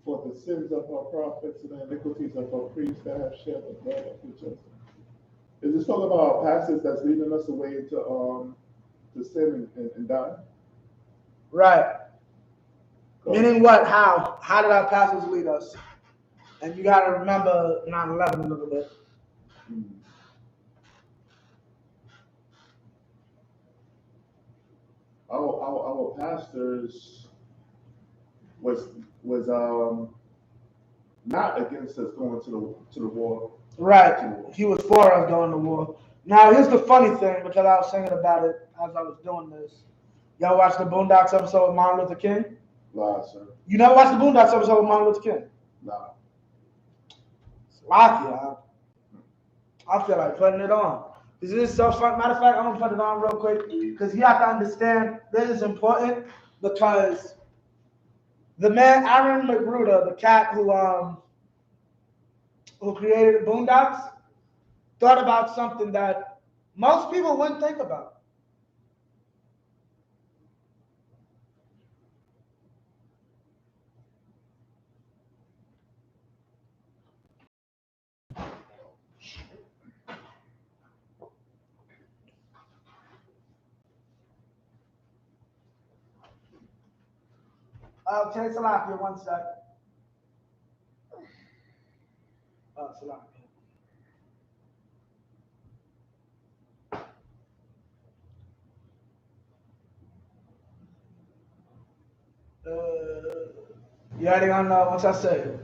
For the sins of our prophets and the iniquities of our priests that have shed the blood of the just. Is this talking about a passage that's leading us away into sin and dying? Right. Meaning what? How? How did our passage lead us? And you got to remember 9/11 a little bit. our pastors was not against us going to the war. Right. He was for us going to war. Now here's the funny thing, because I was thinking about it as I was doing this. Y'all watch the Boondocks episode with Martin Luther King? Nah, sir. You never watched the Boondocks episode with Martin Luther King? Nah. Slocky, I feel like putting it on. This is so fun. Matter of fact, I'm gonna put it on real quick because you have to understand this is important, because the man Aaron McGruder, the cat who created Boondocks, thought about something that most people wouldn't think about. Okay, Salakia, one sec. Salakia. You already gonna know once I say it.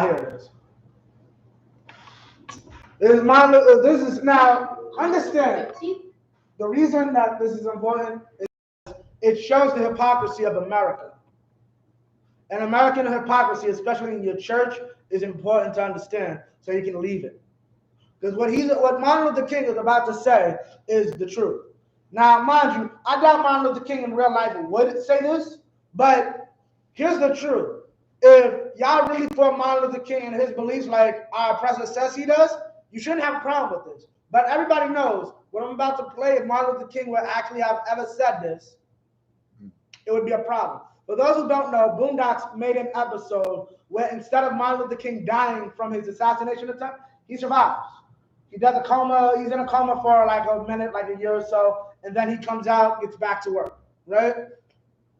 Here it is. This is now, understand, the reason that this is important is it shows the hypocrisy of America. And American hypocrisy, especially in your church, is important to understand so you can leave it. Because what Martin Luther King is about to say is the truth. Now, mind you, I doubt Martin Luther King in real life would say this, but here's the truth. If y'all really for Martin Luther King and his beliefs like our president says he does, you shouldn't have a problem with this. But everybody knows what I'm about to play, if Martin Luther King would actually have ever said this, it would be a problem. For those who don't know, Boondocks made an episode where instead of Martin Luther King dying from his assassination attempt, he survives. He does a coma, he's in a coma for like a minute, like a year or so, and then he comes out, gets back to work, right?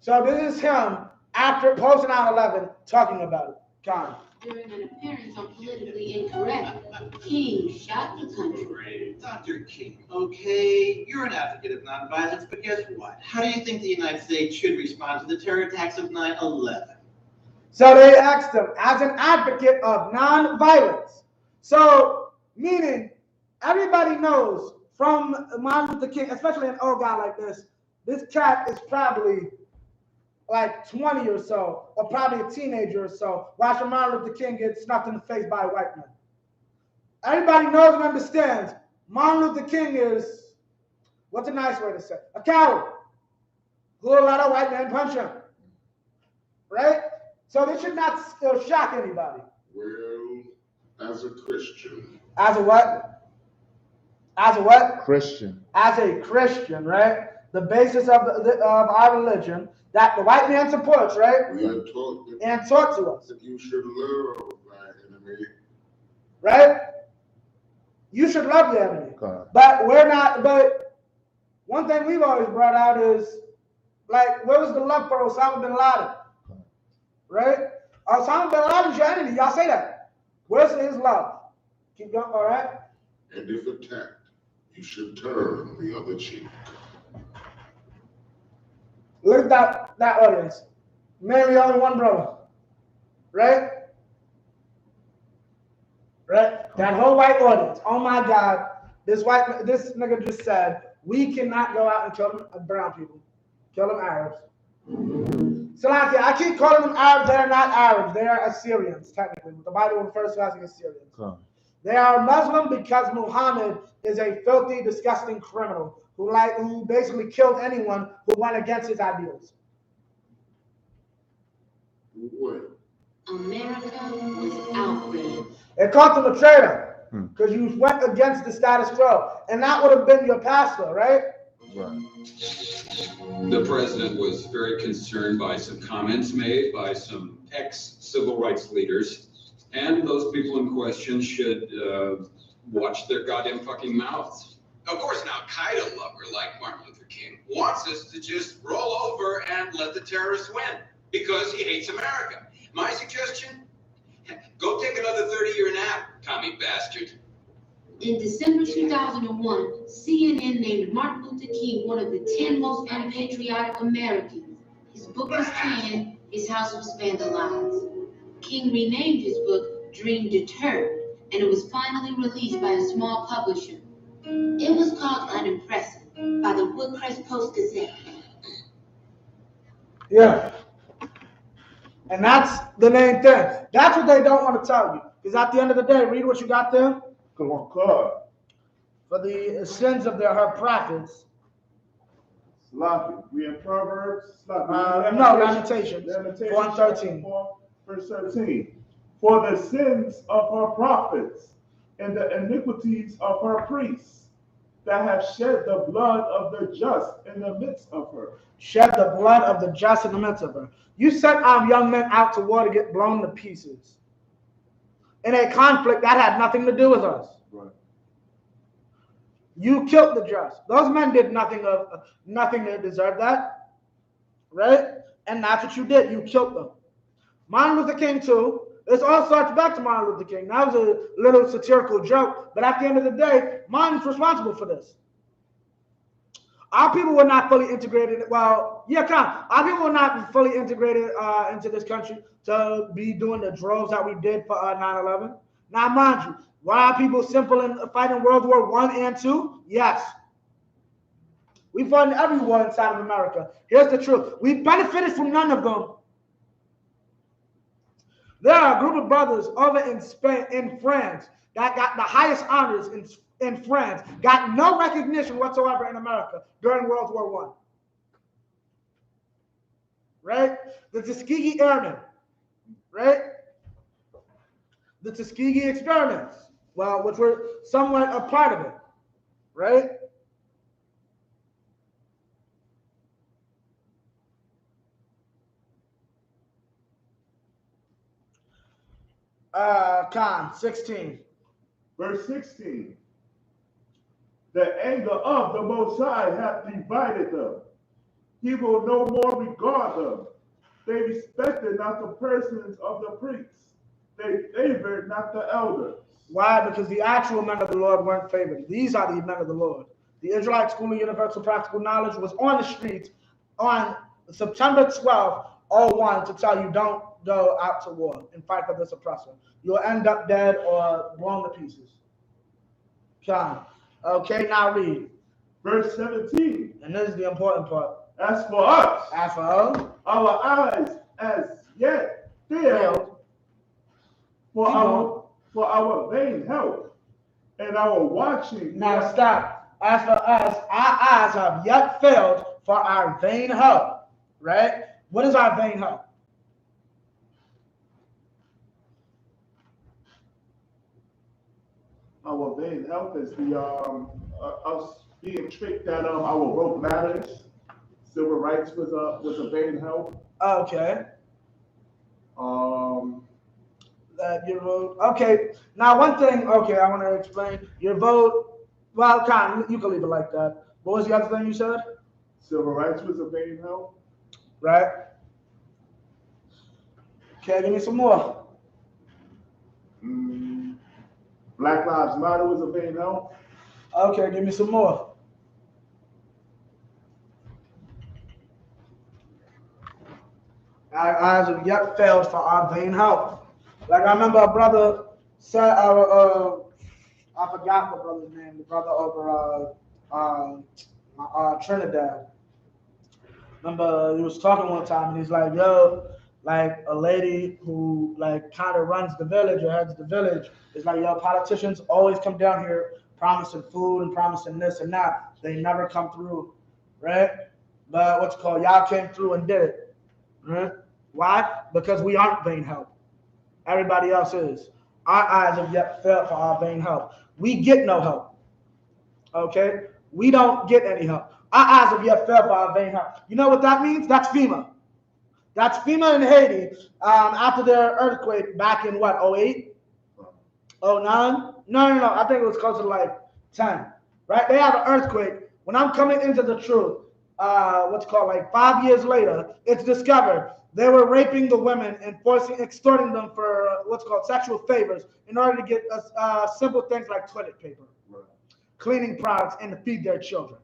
So this is him after post 9/11 talking about it. Con. During an appearance on Politically Incorrect, King shot the country. Dr. King, okay, you're an advocate of nonviolence, but guess what? How do you think the United States should respond to the terror attacks of 9/11? So they asked him, as an advocate of nonviolence. So, meaning, everybody knows from Martin Luther King, especially an old guy like this cat is probably like 20 or so, or probably a teenager or so, watching Martin Luther King get snuffed in the face by a white man. Everybody knows and understands Martin Luther King is, what's a nice way to say, a coward who will let a white man punch him, right? So this should not shock anybody. Well, as a Christian. As a what? As a what? Christian. As a Christian, right? The basis of our religion that the white man supports, right? We are taught and taught to us that you should love thy enemy. Right? You should love your enemy. God. But we're not, but one thing we've always brought out is, like, where was the love for Osama bin Laden? Right? Osama bin Laden's your enemy. Y'all say that. Where's his love? Keep going, all right? And if attacked, you should turn the other cheek. Look at that audience. Mainly only one brother. Right? Right? That whole white audience. Oh my God. This nigga just said, we cannot go out and kill them brown people. Kill them Arabs. So like, I keep calling them Arabs. They're not Arabs. They are Assyrians, technically. The Bible refers to as the Assyrians. They are Muslim because Muhammad is a filthy, disgusting criminal who basically killed anyone who went against his ideals. What? America was outraged. They called him a traitor because you went against the status quo. And that would have been your pastor, right? Right. The president was very concerned by some comments made by some ex-civil rights leaders, and those people in question should watch their goddamn fucking mouths. Of course, an Al-Qaeda lover like Martin Luther King wants us to just roll over and let the terrorists win because he hates America. My suggestion, go take another 30-year nap, commie bastard. In December 2001, CNN named Martin Luther King one of the 10 most unpatriotic Americans. His book was canned, his house was vandalized. King renamed his book Dream Deterred, and it was finally released by a small publisher. It was called Unimpressive by the Woodcrest Post-Gazette. Yeah. And that's the main thing. That's what they don't want to tell you. Because at the end of the day, read what you got there. Come on, God. For the sins of her prophets. Sloppy. We in Proverbs? Sloppy. No, Lamentations. 4:13. Verse 13. For the sins of her prophets and the iniquities of her priests that have shed the blood of the just in the midst of her. Shed the blood of the just in the midst of her. You sent our young men out to war to get blown to pieces. In a conflict that had nothing to do with us. Right. You killed the just. Those men did nothing to deserve that. Right? And that's what you did. You killed them. Martin Luther King too. This all starts back to Martin Luther King. That was a little satirical joke. But at the end of the day, Martin's responsible for this. Our people were not fully integrated. Well, yeah, our people were not fully integrated into this country to be doing the droves that we did for 9/11. Now, mind you, were our people simple in fighting World War I and II? Yes. We fought in every war inside of America. Here's the truth. We benefited from none of them. There are a group of brothers over in Spain, in France, that got the highest honors in France, got no recognition whatsoever in America during World War I. Right? The Tuskegee Airmen, right? The Tuskegee experiments, well, which were somewhat a part of it, right? Khan, 16. Verse 16. The anger of the Most High hath divided them. He will no more regard them. They respected not the persons of the priests. They favored not the elders. Why? Because the actual men of the Lord weren't favored. These are the men of the Lord. The Israelite School of Universal Practical Knowledge was on the streets on September 12th, 01 to tell you don't go out to war and fight for this oppressor. You'll end up dead or blown to pieces. Okay, now read. Verse 17. And this is the important part. As for us, our eyes as yet failed for our vain help and our watching. Now stop. As for us, our eyes have yet failed for our vain help. Right? What is our vain help? Our vain help is the us being tricked that our rope ladders. Civil rights was a vain help. Okay. That your vote. Okay. Now one thing. Okay, I want to explain your vote. Well, you can leave it like that. What was the other thing you said? Civil rights was a vain help. Right. Okay, give me some more. Black Lives Matter was a vain help. Okay, give me some more. Our eyes have yet failed for our vain help. Like I remember a brother said, I forgot the brother's name, the brother over Trinidad. Remember he was talking one time and he's like, yo, like a lady who like kind of runs the village or heads the village is like, yo, politicians always come down here promising food and promising this and that. They never come through, right? But what's it called? Y'all came through and did it, right? Why? Because we aren't vain help. Everybody else is. Our eyes have yet failed for our vain help. We get no help, okay? We don't get any help. Our eyes have yet failed for our vain help. You know what that means? That's FEMA. That's FEMA in Haiti after their earthquake back in what, 08? 09? No. I think it was closer to like 10. right? They have an earthquake. When I'm coming into the truth, what's called like 5 years later, it's discovered they were raping the women and extorting them for what's called sexual favors in order to get simple things like toilet paper, right, cleaning products, and to feed their children.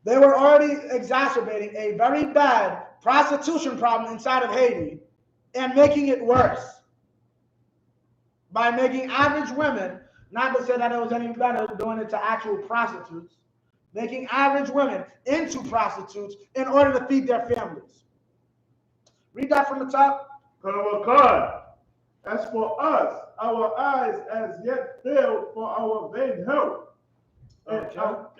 They were already exacerbating a very bad prostitution problem inside of Haiti and making it worse by making average women, not to say that it was any better doing it to actual prostitutes, making average women into prostitutes in order to feed their families. Read that from the top. God, as for us, our eyes as yet failed for our vain help.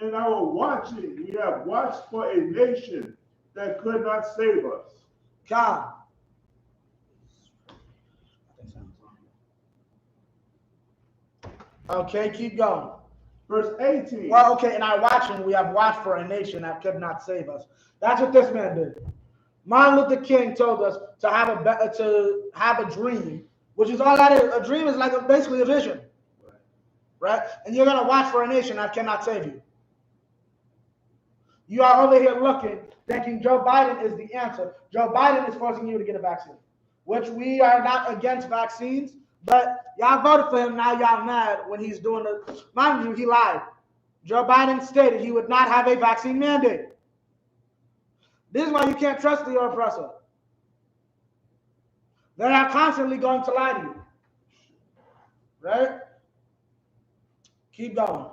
In our watching, we have watched for a nation that could not save us. God. Okay, keep going. Verse 18. Well, okay, in our watching, we have watched for a nation that could not save us. That's what this man did. Martin Luther King told us to have a dream, which is all that is. A dream is like basically a vision, right? And you're gonna watch for a nation that cannot save you. You are over here looking, thinking Joe Biden is the answer. Joe Biden is forcing you to get a vaccine, which we are not against vaccines, but y'all voted for him, now y'all mad when he's doing the, mind you, he lied. Joe Biden stated he would not have a vaccine mandate. This is why you can't trust the oppressor. They are constantly going to lie to you. Right? Keep going.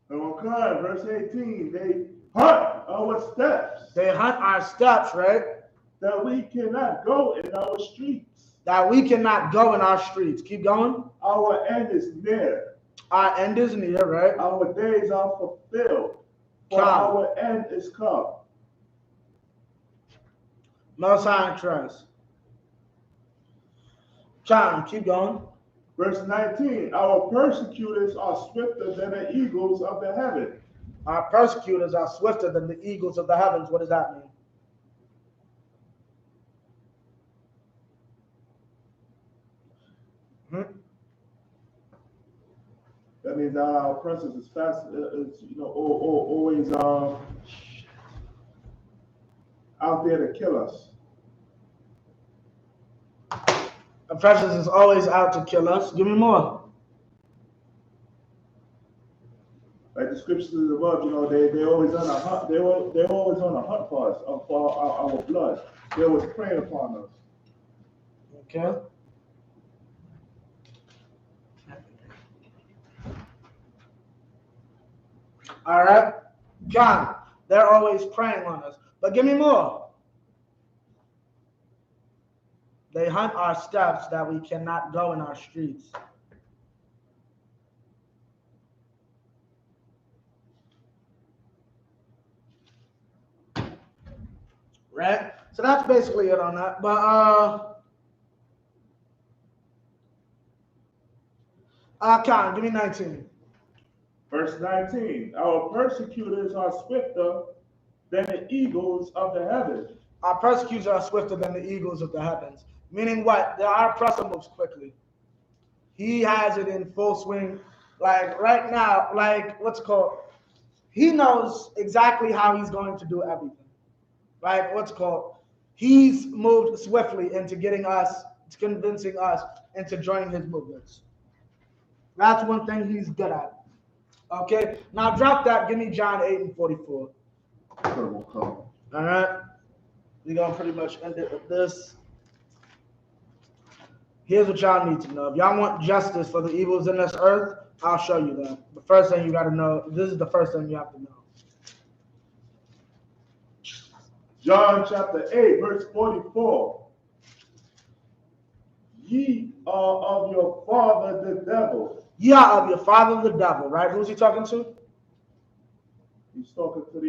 Okay, verse 18, they hunt our steps. They hunt our steps, right? That we cannot go in our streets. That we cannot go in our streets. Keep going. Our end is near. Our end is near, right? Our days are fulfilled. For our end is come. Most High and trust. John, keep going. Verse 19, our persecutors are swifter than the eagles of the heaven. Our persecutors are swifter than the eagles of the heavens. What does that mean? That means our oppressors is fast, always out there to kill us. Oppressors is always out to kill us. Give me more. Like the scriptures above, they always on a hunt. They're always on a hunt for us, for our blood. They always preying upon us. Okay. All right, John. They're always preying on us. But give me more. They hunt our steps that we cannot go in our streets. Right? So that's basically it on that. But Con, give me 19. Verse 19, our persecutors are swifter than the eagles of the heavens. Our persecutors are swifter than the eagles of the heavens. Meaning what? Our oppressor moves quickly. He has it in full swing. Like right now, like what's it called? He knows exactly how he's going to do everything. Like what's it called? He's moved swiftly into getting us, convincing us into joining his movements. That's one thing he's good at. Okay, now drop that. Give me John 8:44. All right, we're gonna pretty much end it with this. Here's what y'all need to know. If y'all want justice for the evils in this earth, I'll show you that. The first thing you got to know, this is the first thing you have to know. John chapter 8, verse 44. Ye are of your father the devil. Ye are of your father the devil, right? Who's he talking to? He's talking to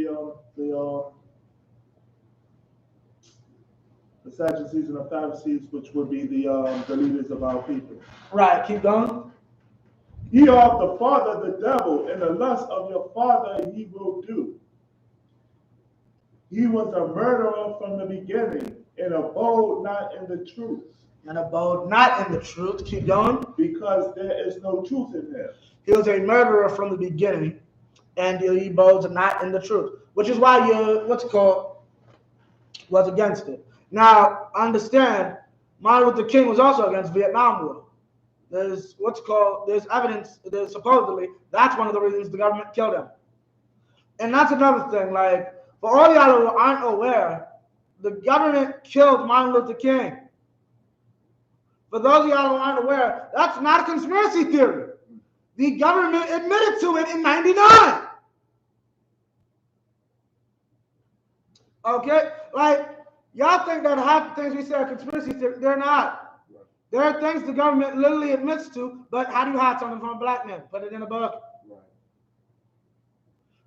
the Sadducees and the Pharisees, which would be the leaders of our people. Right, keep going. Ye are of the father the devil, and the lust of your father he will do. He was a murderer from the beginning, and abode not in the truth. And abode not in the truth. Keep going. Because there is no truth in him. He was a murderer from the beginning, and he abodes not in the truth, which is why was against it. Now, understand, Martin Luther King was also against Vietnam War. There's evidence, supposedly, that's one of the reasons the government killed him. And that's another thing, like, for all y'all who aren't aware, the government killed Martin Luther King. For those of y'all who aren't aware, that's not a conspiracy theory. The government admitted to it in 99. Okay? Like, y'all think that half the things we say are conspiracy theories. They're not. Right. There are things the government literally admits to, but how do you hide something from a black man? Put it in a book. Right.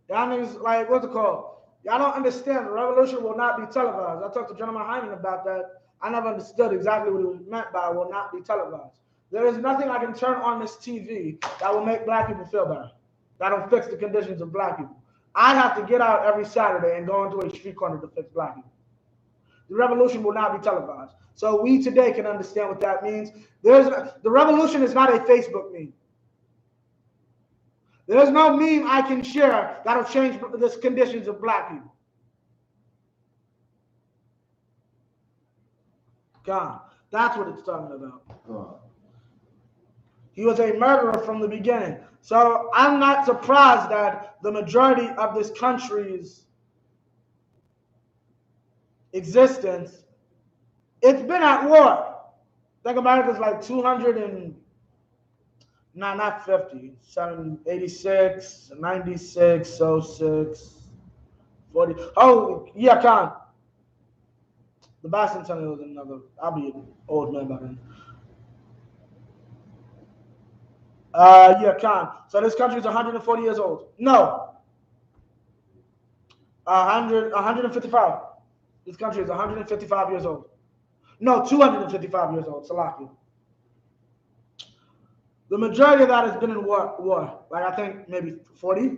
Y'all niggas, like, what's it called? Y'all don't understand. The revolution will not be televised. I talked to General Hyman about that. I never understood exactly what he meant by will not be televised. There is nothing I can turn on this TV that will make black people feel better. That'll fix the conditions of black people. I have to get out every Saturday and go into a street corner to fix black people. The revolution will not be televised. So we today can understand what that means. The revolution is not a Facebook meme. There's no meme I can share that'll change the conditions of black people. God, that's what it's talking about. He was a murderer from the beginning. So I'm not surprised that the majority of this country's existence, it's been at war. Think America's like 200 and, not 50, 86, 96, 06, 40. Oh, yeah, Khan. The bicentennial is another. I'll be an old man by then. Yeah, Khan. So this country is 140 years old. No. 155. This country is 155 years old. No, 255 years old. Salakia. The majority of that has been in war. Like, I think maybe 40.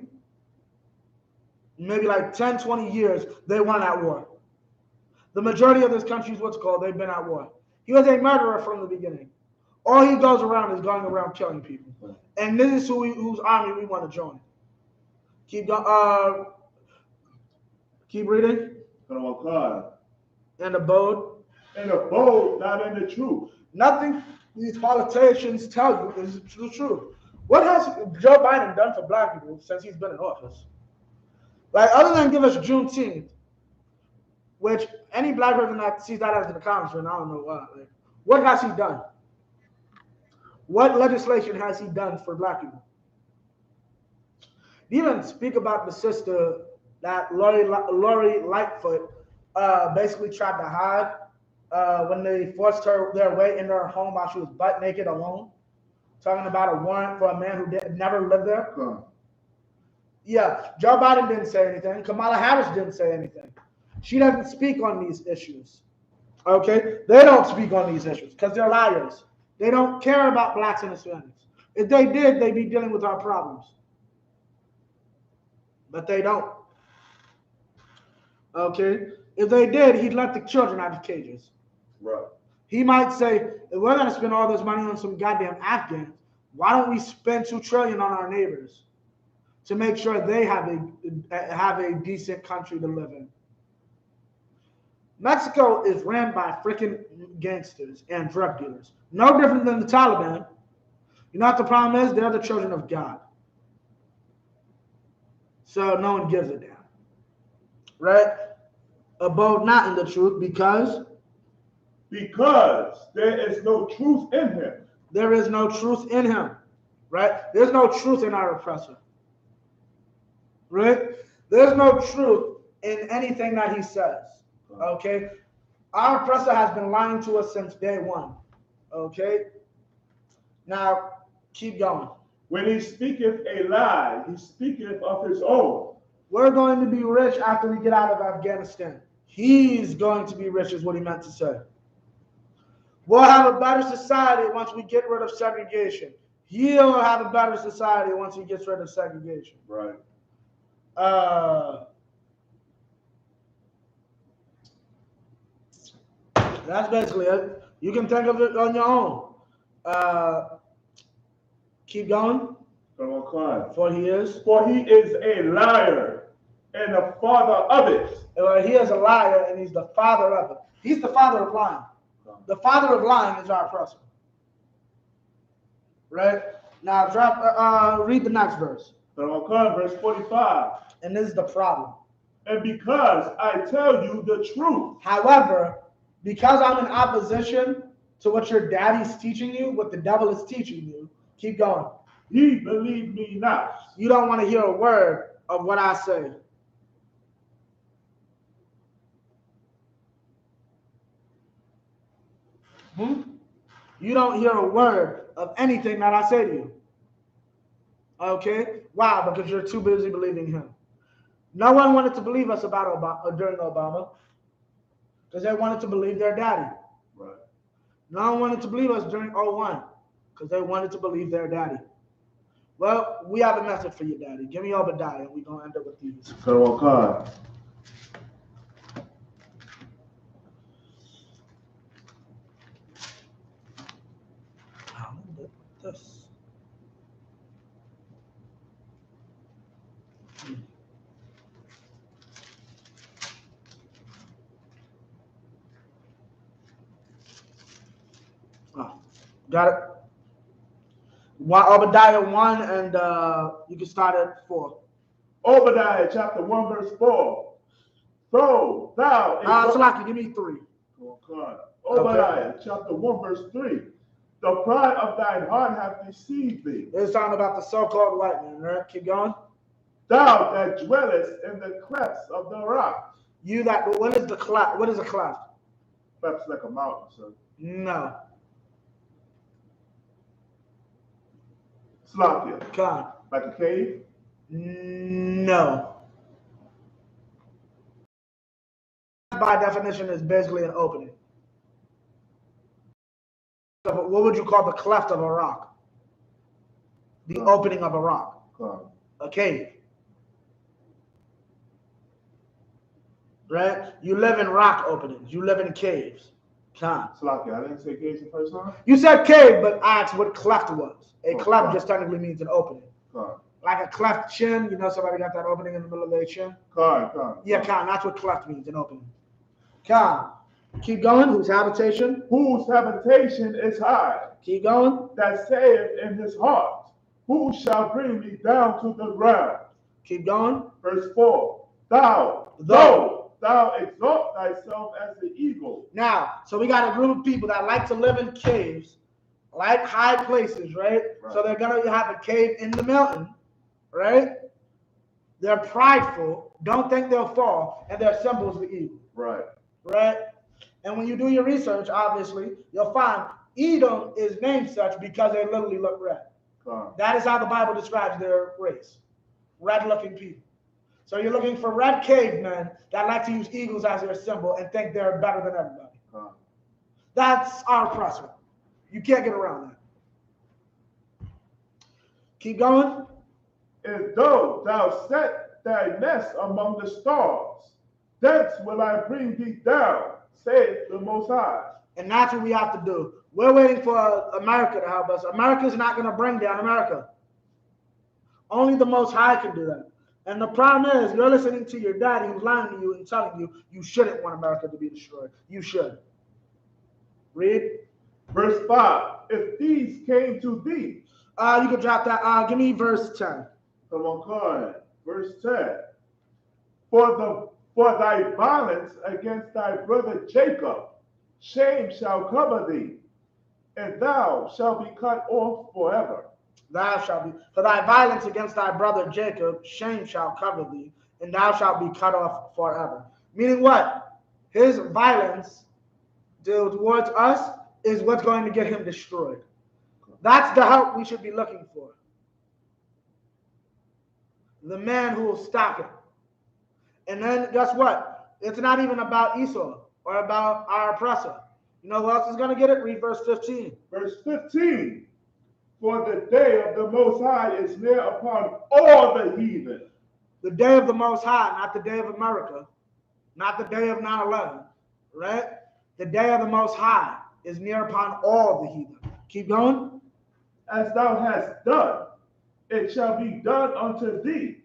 Maybe like 10, 20 years, they weren't at war. The majority of this country is they've been at war. He was a murderer from the beginning. All he goes around is going around killing people. And this is whose army we want to join. Keep reading. And abode. And abode, not in the truth. Nothing these politicians tell you is the truth. What has Joe Biden done for black people since he's been in office? Like, other than give us Juneteenth, which any black person that sees that as an accomplishment, I don't know why. Like, what has he done? What legislation has he done for black people? He even speak about the sister that Lori Lightfoot basically tried to hide when they forced their way into her home while she was butt naked alone, talking about a warrant for a man who never lived there. Yeah, Joe Biden didn't say anything. Kamala Harris didn't say anything. She doesn't speak on these issues. Okay? They don't speak on these issues because they're liars. They don't care about blacks and Hispanics. If they did, they'd be dealing with our problems. But they don't. Okay? If they did, he'd let the children out of cages. Right. He might say, if we're going to spend all this money on some goddamn Afghans, why don't we spend $2 trillion on our neighbors to make sure they have a decent country to live in? Mexico is ran by freaking gangsters and drug dealers. No different than the Taliban. You know what the problem is? They're the children of God. So no one gives a damn. Right? Abode not in the truth because there is no truth in him. There is no truth in him. Right? There's no truth in our oppressor. Right? There's no truth in anything that he says. Okay? Our oppressor has been lying to us since day one. Okay? Now, keep going. When he speaketh a lie, he speaketh of his own. We're going to be rich after we get out of Afghanistan. He's going to be rich is what he meant to say. We'll have a better society once we get rid of segregation. He'll have a better society once he gets rid of segregation. Right. That's basically it. You can think of it on your own. Keep going. For he is. For he is a liar and the father of it. He is a liar and he's the father of it. He's the father of lying. The father of lying is our oppressor. Right? Now read the next verse. Verse 45. And this is the problem. And because I tell you the truth. However, because I'm in opposition to what your daddy's teaching you, what the devil is teaching you, keep going. Ye believe me not. You don't want to hear a word of what I say. You don't hear a word of anything that I say to you. Okay? Why? Because you're too busy believing him. No one wanted to believe us about Obama during Obama because they wanted to believe their daddy. Right. No one wanted to believe us during 01 because they wanted to believe their daddy. Well, we have a message for you, daddy. Give me Obadiah, and we're going to end up with these. This. Got it? Obadiah 1, and you can start at 4. Obadiah chapter 1, verse 4. So thou... Salaki, give me 3. Obadiah chapter 1, verse 3. The pride of thine heart hath deceived thee. It's talking about the so-called white man, right? Keep going. Thou that dwellest in the clefts of the rock. You that, what is the cleft? What is a cleft? Cleft's like a mountain, sir. No. Slakia. Con. Like a cave? No. By definition is basically an opening. What would you call the cleft of a rock? The opening of a rock. A cave. Right? You live in rock openings. You live in caves. Slakia, I didn't say caves the first time? You said cave, but I asked what cleft was. A cleft just technically means an opening. Like a cleft chin, you know somebody got that opening in the middle of their chin? Yeah, that's what cleft means, an opening. Keep going. Whose habitation? Whose habitation is high. Keep going. That saith in his heart, who shall bring me down to the ground? Keep going. Verse 4. Though thou exalt thyself as the eagle. Now, so we got a group of people that like to live in caves, like high places, right? So they're going to have a cave in the mountain, right? They're prideful, don't think they'll fall, and their symbol is the eagle. Right? And when you do your research, obviously, you'll find Edom is named such because they literally look red. That is how the Bible describes their race. Red-looking people. So you're looking for red cavemen that like to use eagles as their symbol and think they're better than everybody. That's our oppressor. You can't get around that. Keep going. And though thou set thy nest among the stars, thence will I bring thee down, saith the Most High. And that's what we have to do. We're waiting for America to help us. America's not going to bring down America. Only the Most High can do that. And the problem is, you're listening to your daddy who's lying to you and telling you you shouldn't want America to be destroyed. You should. Read. Verse 5. If these came to thee. You can drop that. Give me verse 10. Come on, Corin. Verse 10. For thy violence against thy brother Jacob, shame shall cover thee, and thou shalt be cut off forever. Thou shalt be, for thy violence against thy brother Jacob, shame shall cover thee, and thou shalt be cut off forever. Meaning what? His violence towards us is what's going to get him destroyed. That's the help we should be looking for. The man who will stop it. And then guess what? It's not even about Esau or about our oppressor. You know who else is going to get it? Read verse 15. Verse 15. For the day of the Most High is near upon all the heathen. The day of the Most High, not the day of America, not the day of 9/11, right? The day of the Most High is near upon all the heathen. Keep going. As thou hast done, it shall be done unto thee.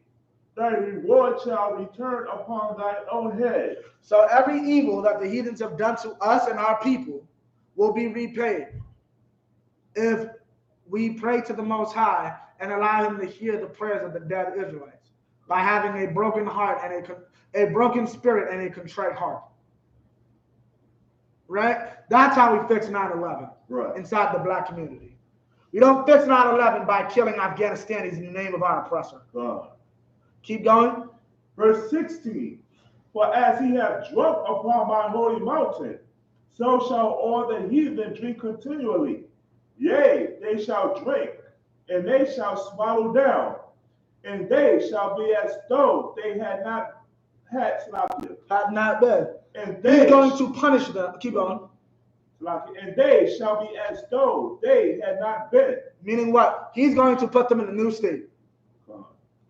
Thy reward shall return upon thine own head. So every evil that the heathens have done to us and our people will be repaid if we pray to the Most High and allow him to hear the prayers of the dead Israelites by having a broken heart and a broken spirit and a contrite heart. Right? That's how we fix 9/11 inside the black community. We don't fix 9/11 by killing Afghanistanis in the name of our oppressor. Keep going. Verse 16. For as he hath drunk upon my holy mountain, so shall all the heathen drink continually. Yea, they shall drink, and they shall swallow down, and they shall be as though they had not had Slakia. Had not been. And they He's going to punish them. Keep going. And they shall be as though they had not been. Meaning what? He's going to put them in a new state.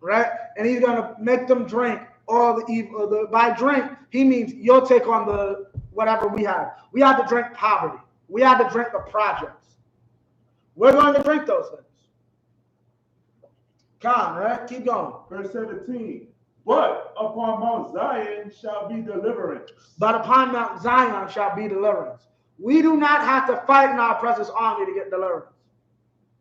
Right? And he's going to make them drink all the evil. By drink, he means you'll take on the whatever we have. We had to drink poverty. We had to drink the projects. We're going to drink those things. Come, right? Keep going. Verse 17. But upon Mount Zion shall be deliverance. But upon Mount Zion shall be deliverance. We do not have to fight in our precious army to get deliverance.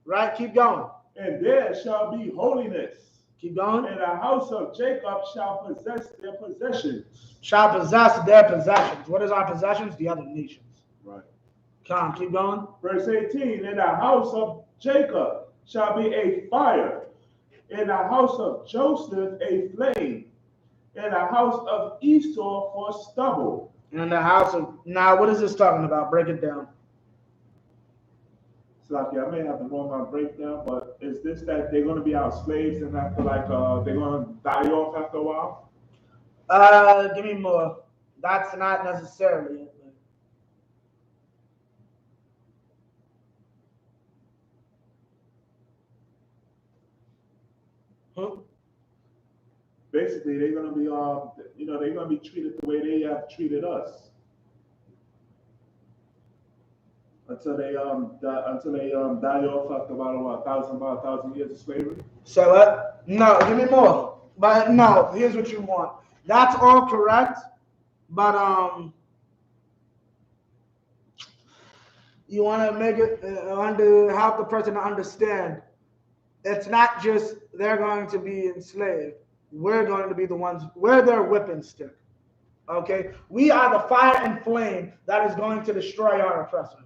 Right? Keep going. And there shall be holiness. Keep going. And the house of Jacob shall possess their possessions. Shall possess their possessions. What is our possessions? The other nations. Right. Come, keep going. Verse 18. And the house of Jacob shall be a fire. In the house of Joseph a flame. In the house of Esau for stubble. In the house of, now what is this talking about? Break it down. Slaki, I may have the wrong breakdown, but is this that they're going to be our slaves and after like they're going to die off after a while? Give me more. That's not necessarily it. Basically, they're going to be they're going to be treated the way they have treated us until they die off after about 1,000 years of slavery. So what? No, give me more. But no, here's what you want. That's all correct, but you want to make it help the person to understand. It's not just they're going to be enslaved. We're going to be the ones, we're their whipping stick. Okay? We are the fire and flame that is going to destroy our oppressor.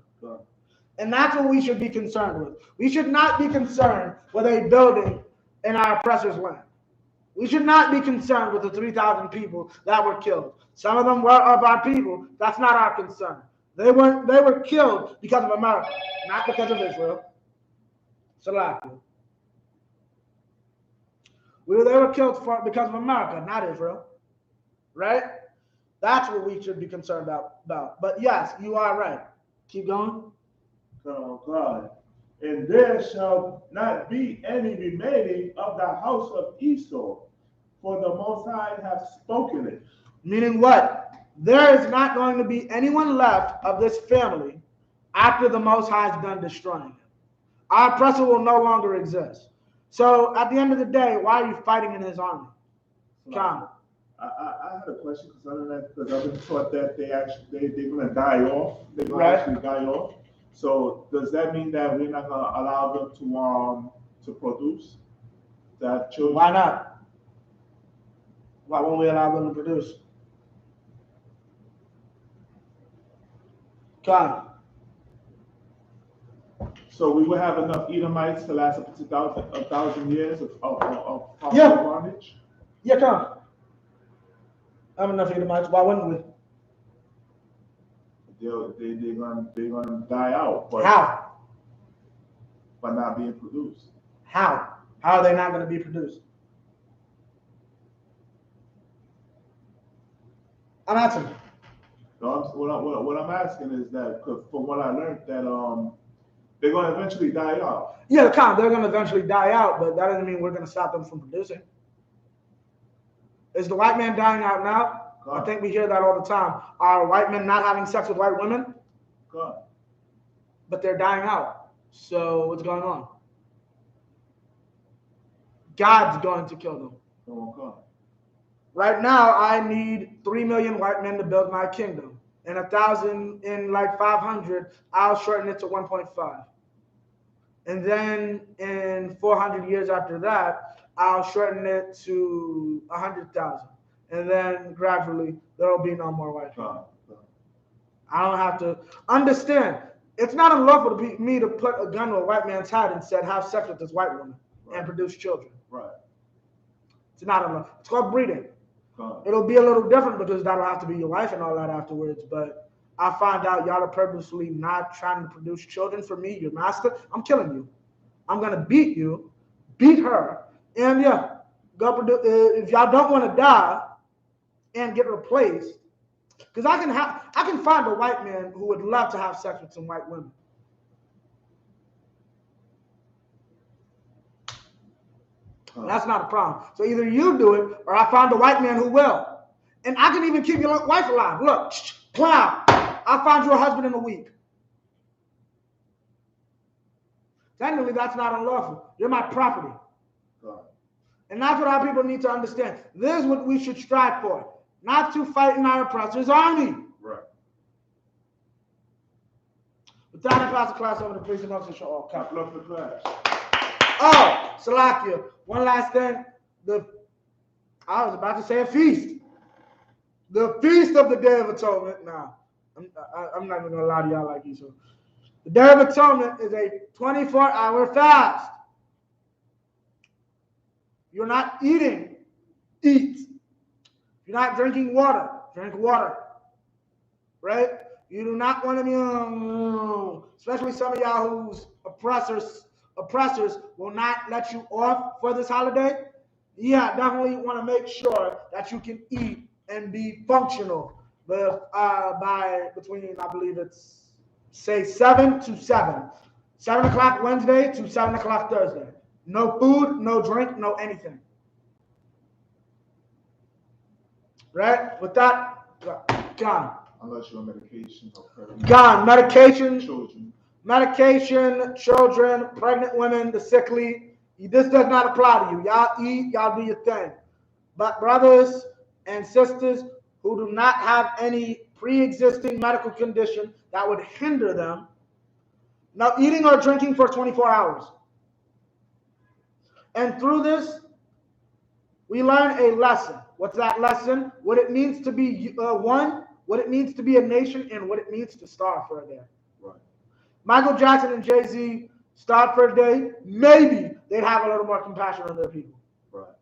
And that's what we should be concerned with. We should not be concerned with a building in our oppressor's land. We should not be concerned with the 3,000 people that were killed. Some of them were of our people. That's not our concern. They were killed because of America, not because of Israel. Salakia. They were killed because of America, not Israel. Right? That's what we should be concerned about. But yes, you are right. Keep going. Oh God. And there shall not be any remaining of the house of Esau, for the Most High hath spoken it. Meaning what? There is not going to be anyone left of this family after the Most High is done destroying it. Our oppressor will no longer exist. So at the end of the day, why are you fighting in his army? Come. I had a question because I've been taught that they're going to die off. They're going Right. to actually die off. So does that mean that we're not going to allow them to produce? To have children? Why not? Why won't we allow them to produce? Come. So we will have enough Edomites to last up to 1,000 years of Yeah. bondage? Yeah, come. I have enough Edomites. Why wouldn't we? They're gonna die out, but How? by not being produced. How? How are they not going to be produced? I'm asking. No, what I'm asking is that, because from what I learned, that they're going to eventually die out. Yeah, come. They're going to eventually die out, but that doesn't mean we're going to stop them from producing. Is the white man dying out now? God. I think we hear that all the time. Are white men not having sex with white women? God. but they're dying out. So what's going on? God's going to kill them. Right now, I need 3 million white men to build my kingdom. And 1,000 in like 500, I'll shorten it to 1.5. And then in 400 years after that, I'll shorten it to 100,000. And then gradually, there will be no more white people. I don't have to understand. It's not unlawful to me to put a gun to a white man's head and said, have sex with this white woman and produce children. Right. It's not unlawful. It's called breeding. It'll be a little different because that'll have to be your wife and all that afterwards. But I find out y'all are purposely not trying to produce children for me, your master. I'm killing you. I'm going to beat you, beat her, and yeah, go produce. If y'all don't want to die and get replaced, because I can find a white man who would love to have sex with some white women. That's not a problem. So either you do it, or I find a white man who will. And I can even keep your wife alive. Look, plow. I'll find you a husband in a week. Technically, that's not unlawful. You're my property. And that's what our people need to understand. This is what we should strive for. Not to fight in our oppressor's army. Right. With that, I pass the class over to police and officer. Oh, I love the class. Oh, Salakia. One last thing. I was about to say a feast. The Feast of the Day of Atonement. Now, I'm not even going to lie to y'all like you. The Day of Atonement is a 24-hour fast. You're not eating, eat. If you're not drinking water, drink water. Right? You do not want to be, especially some of y'all whose oppressors will not let you off for this holiday. Yeah, definitely want to make sure that you can eat and be functional by between, I believe it's, say 7 to 7. 7 o'clock Wednesday to 7 o'clock Thursday. No food, no drink, no anything. Right? With that, gone. Unless you're on medication or pregnant. Gone. Medication. Children. Medication, children, pregnant women, the sickly. This does not apply to you. Y'all eat, y'all do your thing. But brothers and sisters who do not have any pre-existing medical condition that would hinder them, now eating or drinking for 24 hours. And through this, we learn a lesson. What's that lesson? What it means to be one, what it means to be a nation, and what it means to starve for a day. Right. Michael Jackson and Jay-Z starved for a day. Maybe they'd have a little more compassion on their people. Right.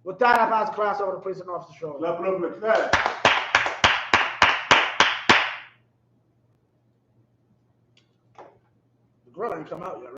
With that, I pass the class over to Police and Officer Shaw. Love the class. The grill ain't come out yet, right?